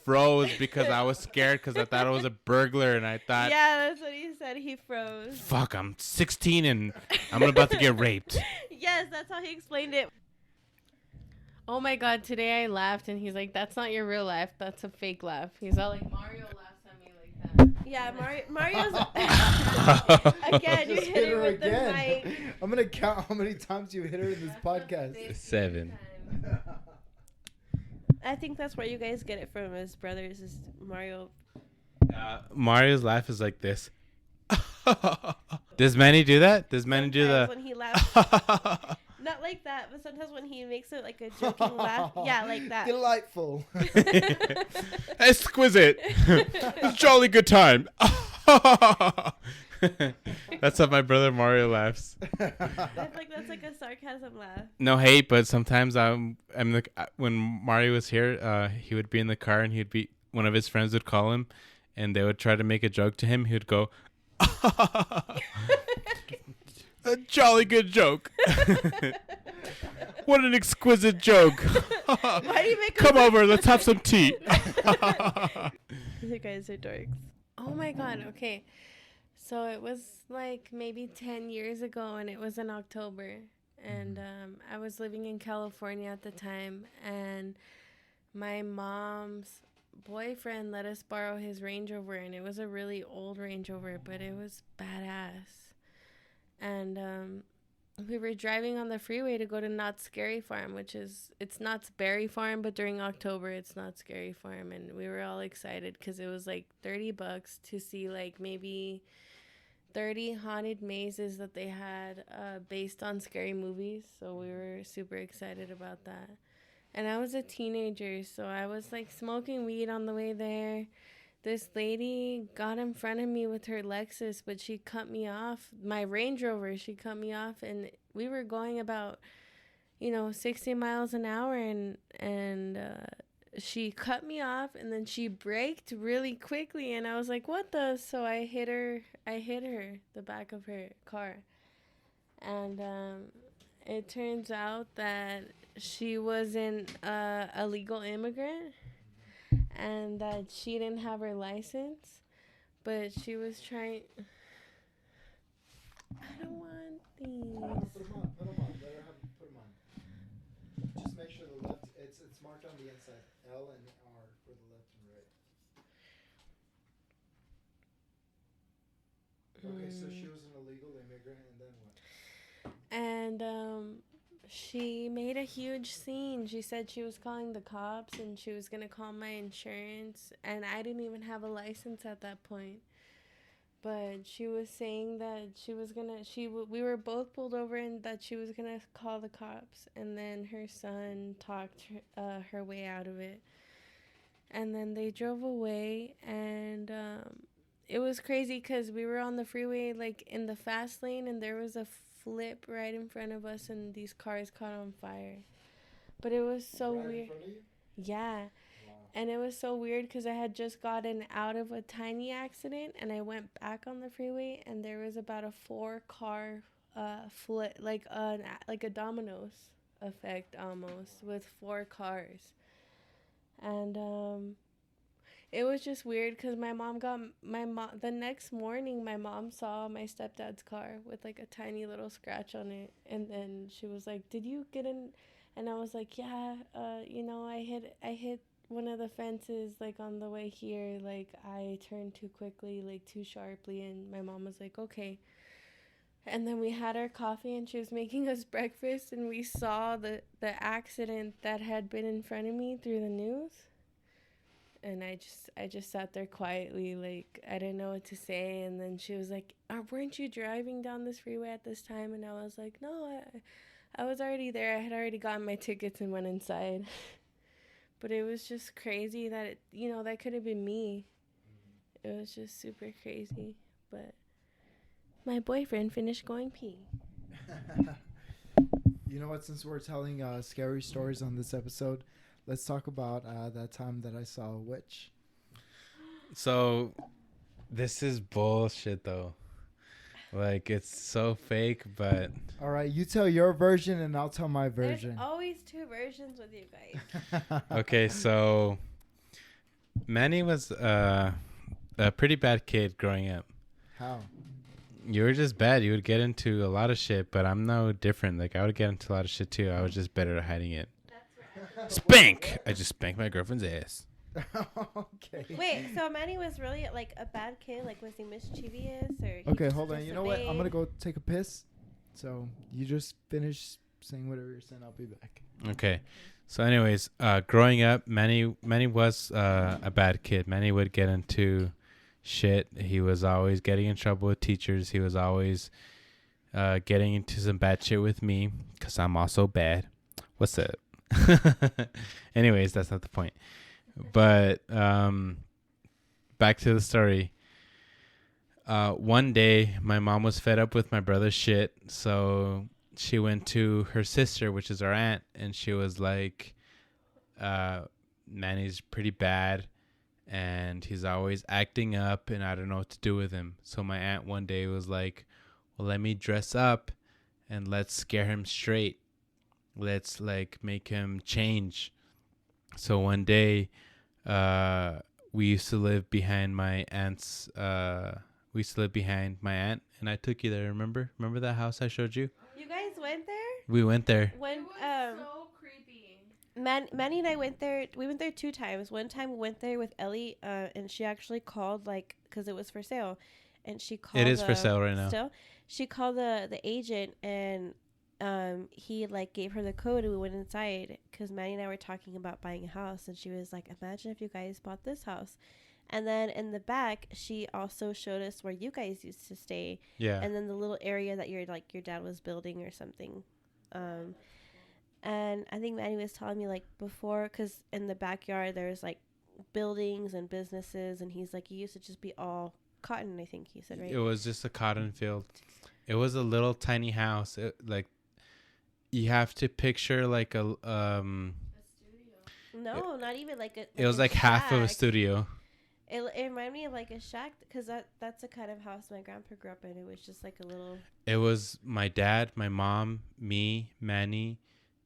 Speaker 1: froze because I was scared because I thought it was a burglar, and I thought,
Speaker 2: Yeah, that's what he said. He froze.
Speaker 1: fuck, I'm 16 and I'm about to get raped.
Speaker 2: Yes, that's how he explained it.
Speaker 5: Oh my god, today I laughed and he's like, that's not your real laugh, that's a fake laugh. He's all like, Mario laughs at me like that.
Speaker 2: Yeah, Mario's again. You
Speaker 3: Just
Speaker 2: hit her with
Speaker 3: again.
Speaker 2: the mic.
Speaker 3: I'm gonna count how many times you hit her in this podcast.
Speaker 1: 7.
Speaker 2: I think that's where you guys get it from. His brothers is Mario.
Speaker 1: Mario's laugh is like this. Does Manny do that? Does Manny do
Speaker 2: Sometimes
Speaker 1: the?
Speaker 2: when he laughs, not like that, but sometimes when he makes it like a joking laugh, yeah, like that.
Speaker 3: Delightful.
Speaker 1: Exquisite. Jolly good time. That's how my brother Mario laughs.
Speaker 2: I feel like that's like a sarcasm laugh.
Speaker 1: No hate, but sometimes I'm like when Mario was here, he would be in the car and one of his friends would call him, and they would try to make a joke to him. He would go, a jolly good joke. What an exquisite joke.
Speaker 2: Why do you make
Speaker 1: Come over, let's have some tea.
Speaker 2: You guys are dorks.
Speaker 5: Oh my god, okay. So it was like maybe 10 years ago, and it was in October. And I was living in California at the time, and my mom's boyfriend let us borrow his Range Rover, and it was a really old Range Rover, but it was badass. And we were driving on the freeway to go to Knott's Scary Farm, it's Knott's Berry Farm, but during October it's Knott's Scary Farm, and we were all excited because it was like $30 to see like maybe 30 haunted mazes that they had based on scary movies. So we were super excited about that. And I was a teenager, so I was like smoking weed on the way there. This lady got in front of me with her Lexus, but she cut me off. My Range Rover, she cut me off, and we were going about, 60 miles an hour, and she cut me off, and then she braked really quickly, and I was like, what the? So I hit her, the back of her car. And it turns out that she wasn't a legal immigrant, and that she didn't have her license, but she was trying. I don't want these.
Speaker 3: Put them on. Let her put them on. Just make sure the left. It's marked on the inside. L and R for the left and right. Okay, so she was an illegal immigrant, and then what?
Speaker 5: And she made a huge scene. She said she was calling the cops, and she was gonna call my insurance, and I didn't even have a license at that point. But she was saying that she was gonna. We were both pulled over, and that she was gonna call the cops. And then her son talked her way out of it. And then they drove away, and it was crazy because we were on the freeway, like in the fast lane, and there was a flip right in front of us, and these cars caught on fire. But it was so
Speaker 3: Right
Speaker 5: weird.
Speaker 3: in front of you?
Speaker 5: Yeah. And it was so weird because I had just gotten out of a tiny accident, and I went back on the freeway, and there was about a 4-car flip, like a dominoes effect almost, with 4 cars. And it was just weird because the next morning my mom saw my stepdad's car with like a tiny little scratch on it, and then she was like, "Did you get in?" And I was like, "Yeah, I hit one of the fences, like on the way here, like I turned too quickly, like too sharply." And my mom was like, "Okay." And then we had our coffee, and she was making us breakfast, and we saw the accident that had been in front of me through the news. And I just sat there quietly, like I didn't know what to say. And then she was like, "Weren't you driving down this freeway at this time?" And I was like, "No, I was already there. I had already gotten my tickets and went inside." But it was just crazy that that could have been me. It was just super crazy. But my boyfriend finished going pee.
Speaker 3: You know what? Since we're telling scary stories on this episode, let's talk about that time that I saw a witch.
Speaker 1: So, this is bullshit, though. Like, it's so fake, but...
Speaker 3: All right, you tell your version, and I'll tell my version.
Speaker 2: There's always 2 versions with you guys.
Speaker 1: Okay, so... Manny was a pretty bad kid growing up.
Speaker 3: How?
Speaker 1: You were just bad. You would get into a lot of shit, but I'm no different. Like, I would get into a lot of shit, too. I was just better at hiding it. Spank! I just spanked my girlfriend's ass.
Speaker 3: Okay.
Speaker 2: Wait, so Manny was really like a bad kid? Like, was he mischievous or?
Speaker 3: Okay, hold on. You know what? I'm gonna go take a piss. So you just finish saying whatever you're saying. I'll be back.
Speaker 1: Okay. So, anyways, growing up, Manny was a bad kid. Manny would get into shit. He was always getting in trouble with teachers. He was always getting into some bad shit with me because I'm also bad. What's up? Anyways, that's not the point. But back to the story. One day, my mom was fed up with my brother's shit, so she went to her sister, which is our aunt, and she was like, Manny's pretty bad, and he's always acting up, and I don't know what to do with him. So my aunt one day was like, well, let me dress up, and let's scare him straight. Let's, like, make him change. So one day, we used to live behind my aunt's, and I took you there, remember? Remember that house I showed you?
Speaker 2: You guys went there?
Speaker 1: We went there.
Speaker 2: When
Speaker 5: It was so creepy.
Speaker 2: Manny and I went there. We went there 2 times. One time we went there with Ellie, and she actually called, like, because it was for sale, and she called.
Speaker 1: It is for sale right now.
Speaker 2: Still, she called the agent, and he like gave her the code, and we went inside because Manny and I were talking about buying a house, and she was like, "Imagine if you guys bought this house." And then in the back, she also showed us where you guys used to stay.
Speaker 1: Yeah.
Speaker 2: And then the little area that your dad was building or something. And I think Manny was telling me, like, before, because in the backyard there's like buildings and businesses, and he's like, it used to just be all cotton, I think he said, right?
Speaker 1: It was just a cotton field. It was a little tiny house. Like, you have to picture like a
Speaker 5: studio.
Speaker 2: No, not even like a.
Speaker 1: It was
Speaker 2: a
Speaker 1: like half of a
Speaker 2: shack.
Speaker 1: studio.
Speaker 2: It reminded me of like a shack because that's the kind of house my grandpa grew up in. It was just like a little.
Speaker 1: It was my dad, my mom, me, Manny,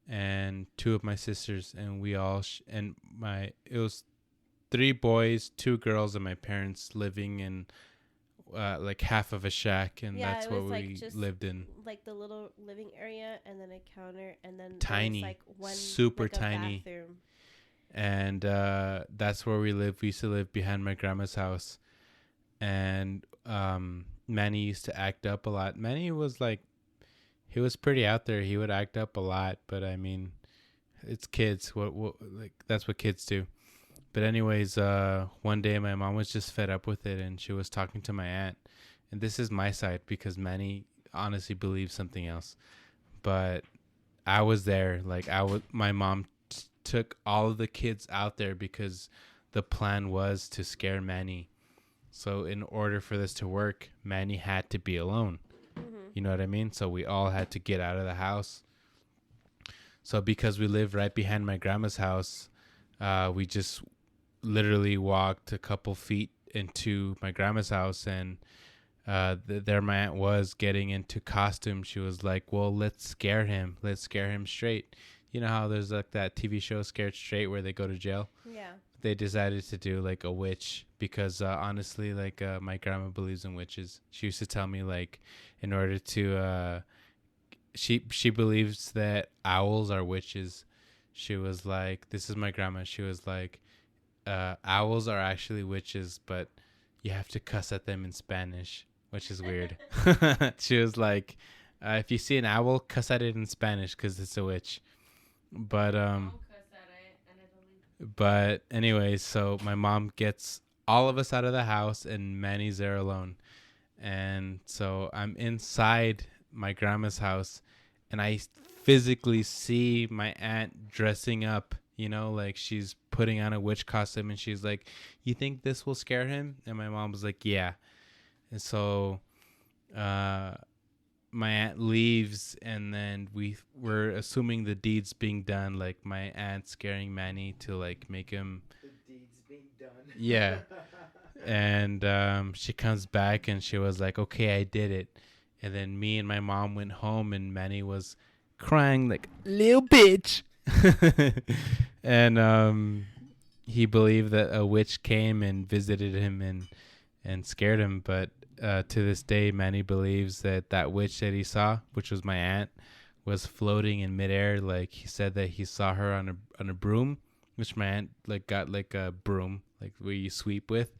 Speaker 1: and two of my sisters, and we all it was 3 boys, 2 girls, and my parents living in like half of a shack, and
Speaker 2: Yeah,
Speaker 1: that's
Speaker 2: it
Speaker 1: what
Speaker 2: was like
Speaker 1: we
Speaker 2: just
Speaker 1: lived in.
Speaker 2: like the little living area and then a counter and then
Speaker 1: Tiny,
Speaker 2: there was like one
Speaker 1: super
Speaker 2: like a
Speaker 1: tiny.
Speaker 2: bathroom.
Speaker 1: And that's where we lived. We used to live behind my grandma's house, and Manny used to act up a lot. Manny was like, he was pretty out there. He would act up a lot, but I mean, it's kids. What like that's what kids do. But anyways, one day my mom was just fed up with it, and she was talking to my aunt. And this is my side because Manny honestly believes something else. But I was there. Like my mom took all of the kids out there because the plan was to scare Manny. So in order for this to work, Manny had to be alone.
Speaker 2: Mm-hmm.
Speaker 1: You know what I mean? So we all had to get out of the house. So because we live right behind my grandma's house, we just literally walked a couple feet into my grandma's house, and there my aunt was getting into costume. She was like, well, let's scare him straight. You know how there's like that TV show Scared Straight where they go to jail?
Speaker 2: Yeah.
Speaker 1: They decided to do like a witch because honestly, like my grandma believes in witches. She used to tell me like in order to she believes that owls are witches. She was like, this is my grandma. She was like, owls are actually witches, but you have to cuss at them in Spanish, which is weird. She was like, if you see an owl, cuss at it in Spanish because it's a witch. But anyways, so my mom gets all of us out of the house, and Manny's there alone. And so I'm inside my grandma's house, and I physically see my aunt dressing up, like she's putting on a witch costume, and she's like, you think this will scare him? And my mom was like, yeah. And so my aunt leaves, and then we're assuming the deed's being done, like my aunt scaring Manny to like make him.
Speaker 3: The deed's being done.
Speaker 1: Yeah. And she comes back, and she was like, okay, I did it. And then me and my mom went home, and Manny was crying like, little bitch. And he believed that a witch came and visited him and scared him. But to this day, Manny believes that witch that he saw, which was my aunt, was floating in midair. Like he said that he saw her on a broom, which my aunt like got like a broom, like where you sweep with,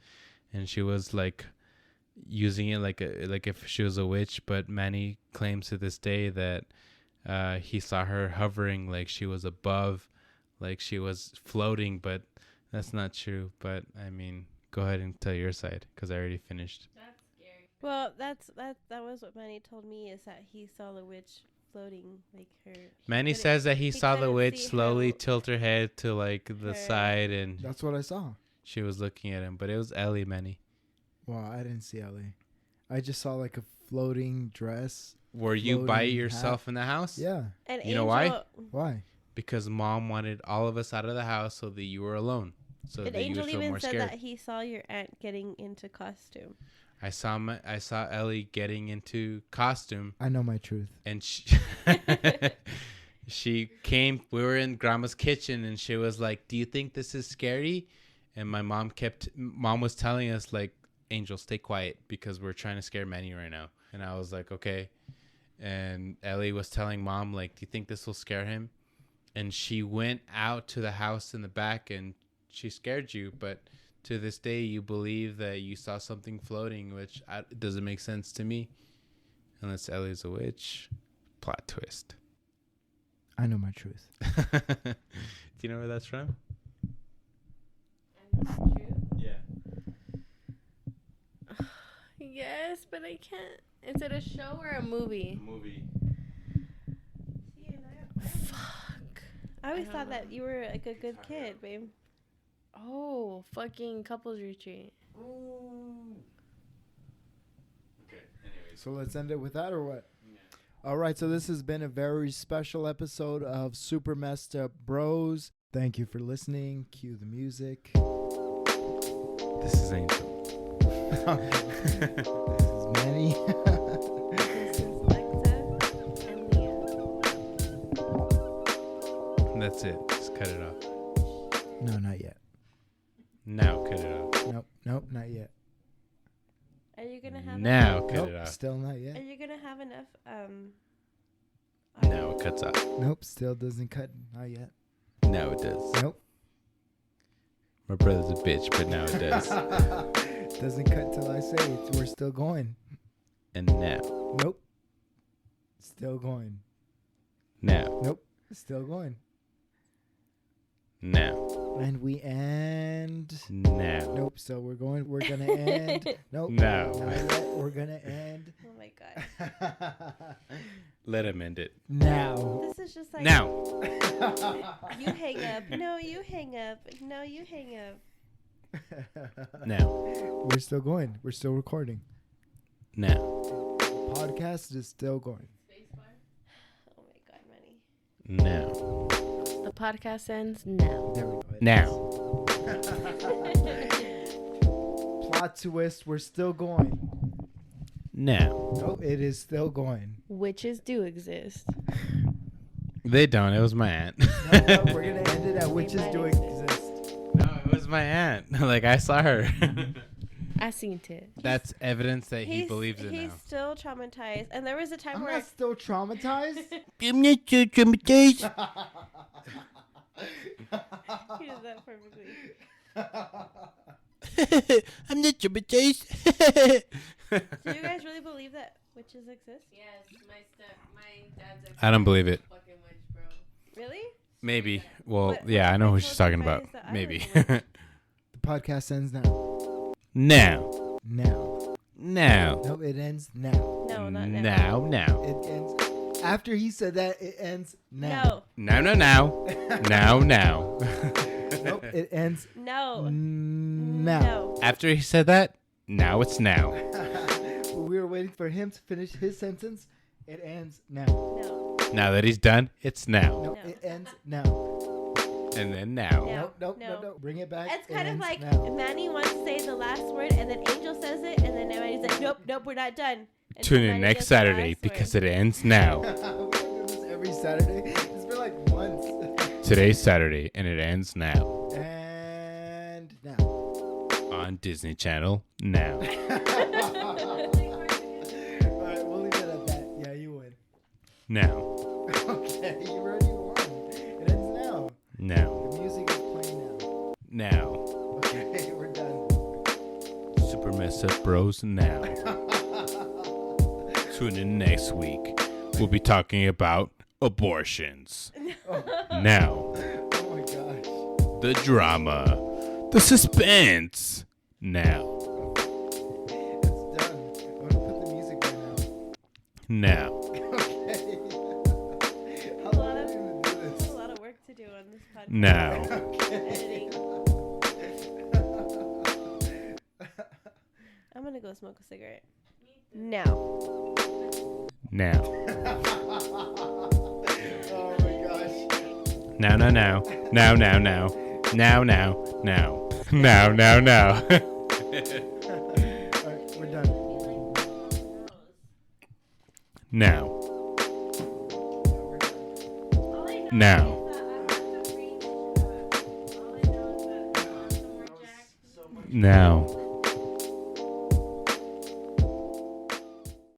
Speaker 1: and she was like using it like if she was a witch. But Manny claims to this day that he saw her hovering, like she was above, like she was floating, but that's not true. But I mean, go ahead and tell your side because I already finished.
Speaker 2: Well, that was what Manny told me, is that he saw the witch floating, like her.
Speaker 1: Manny says that he saw the
Speaker 2: couldn't
Speaker 1: witch
Speaker 2: see
Speaker 1: slowly
Speaker 2: her-
Speaker 1: tilt her head to like the
Speaker 2: her-
Speaker 1: side, and
Speaker 3: That's what I saw.
Speaker 1: she was looking at him, but it was Ellie, Manny.
Speaker 3: Well, I didn't see Ellie. I just saw like a floating dress.
Speaker 1: Were you by
Speaker 3: Floating
Speaker 1: yourself in the house?
Speaker 3: Yeah.
Speaker 2: And
Speaker 1: You know why?
Speaker 3: Why?
Speaker 1: Because Mom wanted all of us out of the house so that you were alone, so
Speaker 2: And
Speaker 1: that you
Speaker 2: Angel
Speaker 1: would feel
Speaker 2: even
Speaker 1: more
Speaker 2: said
Speaker 1: scared.
Speaker 2: that he saw your aunt getting into costume.
Speaker 1: I saw Ellie getting into costume,
Speaker 3: I know my truth.
Speaker 1: and she came. We were in Grandma's kitchen, and she was like, "Do you think this is scary?" And my mom was telling us like, "Angel, stay quiet because we're trying to scare Manny right now." And I was like, "Okay." And Ellie was telling Mom like, "Do you think this will scare him?" And she went out to the house in the back, and she scared you, but to this day you believe that you saw something floating, which doesn't make sense to me unless Ellie's a witch. Plot twist.
Speaker 3: I know my truth.
Speaker 1: Do you know where that's from? Yeah.
Speaker 5: Yes, but I can't. Is it a show or a movie?
Speaker 1: Movie.
Speaker 5: Fuck.
Speaker 2: I always
Speaker 5: I
Speaker 2: thought
Speaker 5: don't
Speaker 2: that
Speaker 5: know.
Speaker 2: you were like a good kid, babe.
Speaker 5: Oh, fucking couples retreat.
Speaker 1: Okay. Anyways.
Speaker 3: So let's end it with that or what? All right. So this has been a very special episode of Super Messed Up Bros. Thank you for listening. Cue the music.
Speaker 1: This is Angel.
Speaker 3: This is Manny.
Speaker 2: This is Alexa and Lia.
Speaker 1: That's it. Just cut it off.
Speaker 3: No, not yet.
Speaker 1: Now cut it off.
Speaker 3: Nope, not yet.
Speaker 2: Are you gonna have
Speaker 1: Now cut
Speaker 3: Nope,
Speaker 1: it off.
Speaker 3: still not
Speaker 2: Are
Speaker 3: yet.
Speaker 2: you gonna have enough
Speaker 1: Now it cuts off.
Speaker 3: Nope, still doesn't cut. Not yet.
Speaker 1: Now it does.
Speaker 3: Nope.
Speaker 1: My brother's a bitch, but now it does.
Speaker 3: Doesn't cut till I say it. We're still going.
Speaker 1: And now.
Speaker 3: Nope. Still going.
Speaker 1: Now.
Speaker 3: Nope. Still going.
Speaker 1: Now.
Speaker 3: And we end.
Speaker 1: Now.
Speaker 3: Nope. So we're going. We're gonna end. Nope.
Speaker 1: No.
Speaker 3: Not yet. We're gonna end.
Speaker 2: Oh my god.
Speaker 1: Let him end it.
Speaker 3: Now.
Speaker 2: This is just like
Speaker 1: Now.
Speaker 2: you hang up. No, you hang up. No, you hang up.
Speaker 1: Now.
Speaker 3: We're still going. We're still recording.
Speaker 1: Now.
Speaker 3: Podcast is still going.
Speaker 2: Oh my god, Manny.
Speaker 1: Now.
Speaker 5: The podcast ends now.
Speaker 3: There we go.
Speaker 1: Now.
Speaker 3: Plot twist. We're still going.
Speaker 1: Now.
Speaker 3: Nope. It is still going.
Speaker 5: Witches do exist.
Speaker 1: They don't. It was my aunt.
Speaker 3: No, we're gonna end it at witches
Speaker 5: might
Speaker 3: do
Speaker 5: exist.
Speaker 3: exist.
Speaker 1: No, it was my aunt. Like, I saw her.
Speaker 5: I seen it.
Speaker 1: That's evidence that he believes it
Speaker 2: He's
Speaker 1: now.
Speaker 2: still traumatized, and there was a time
Speaker 3: I'm
Speaker 2: where
Speaker 3: not still traumatized.
Speaker 1: I'm not so traumatized.
Speaker 2: he did that perfectly.
Speaker 1: I'm not traumatized.
Speaker 2: Do you guys really believe that witches exist?
Speaker 5: Yes, my dad's a
Speaker 1: I don't believe it.
Speaker 5: fucking witch, bro.
Speaker 2: Really?
Speaker 1: Maybe. Well,
Speaker 2: What-
Speaker 1: yeah,
Speaker 2: what
Speaker 1: I know
Speaker 2: if I
Speaker 1: who she's
Speaker 2: told
Speaker 1: talking
Speaker 2: you
Speaker 1: about.
Speaker 2: guys that I
Speaker 1: Maybe.
Speaker 2: was a witch?
Speaker 3: The podcast ends now.
Speaker 1: Now.
Speaker 3: Now.
Speaker 1: Now.
Speaker 3: No, it ends now.
Speaker 2: No, not now.
Speaker 1: Now.
Speaker 3: It ends. After he said that, it ends now.
Speaker 2: No.
Speaker 1: Now. Now.
Speaker 3: Nope, it ends
Speaker 2: No.
Speaker 3: now.
Speaker 2: No.
Speaker 1: After he said that, now it's now.
Speaker 3: We were waiting for him to finish his sentence. It ends now.
Speaker 2: No.
Speaker 1: Now that he's done, it's now.
Speaker 3: Nope,
Speaker 2: No.
Speaker 3: it ends now.
Speaker 1: And then now.
Speaker 2: No.
Speaker 3: Nope. Bring it back.
Speaker 2: It's
Speaker 3: It
Speaker 2: kind of
Speaker 3: ends
Speaker 2: like
Speaker 3: now.
Speaker 2: Manny wants to say the last word, and then Angel says it, and then Manny's like, nope, we're not done. And
Speaker 1: Tune
Speaker 2: then
Speaker 1: in
Speaker 2: Manny
Speaker 1: next
Speaker 2: does the
Speaker 1: Saturday
Speaker 2: last
Speaker 1: because
Speaker 2: word.
Speaker 1: it ends now.
Speaker 3: We do this every Saturday. It's been like once.
Speaker 1: Today's Saturday and it ends now.
Speaker 3: And now.
Speaker 1: On Disney Channel now.
Speaker 3: All right, we'll leave it at that. Yeah, you win.
Speaker 1: Now.
Speaker 3: Okay, you already won. It ends now.
Speaker 1: Now.
Speaker 3: The music is playing now.
Speaker 1: Now.
Speaker 3: Okay, we're done.
Speaker 1: Super Mess Up Bros now. Tune in next week. We'll be talking about abortions. Now.
Speaker 3: Oh my gosh.
Speaker 1: The drama. The suspense. Now.
Speaker 3: It's done. I'm gonna put the music right now.
Speaker 1: Now.
Speaker 3: Okay. How
Speaker 2: A
Speaker 3: long
Speaker 2: lot
Speaker 3: are
Speaker 2: of-
Speaker 3: we gonna do
Speaker 2: There's
Speaker 3: this?
Speaker 2: a lot of work to do on this podcast.
Speaker 1: Now.
Speaker 2: Editing. I'm gonna go smoke a cigarette. Now.
Speaker 1: Now.
Speaker 3: Oh my gosh.
Speaker 1: Now. Now. Now. Now. Now. Now. Now. Now. Now. Now. Now. Now.
Speaker 3: Alright, we're done.
Speaker 1: Now. Now. Now.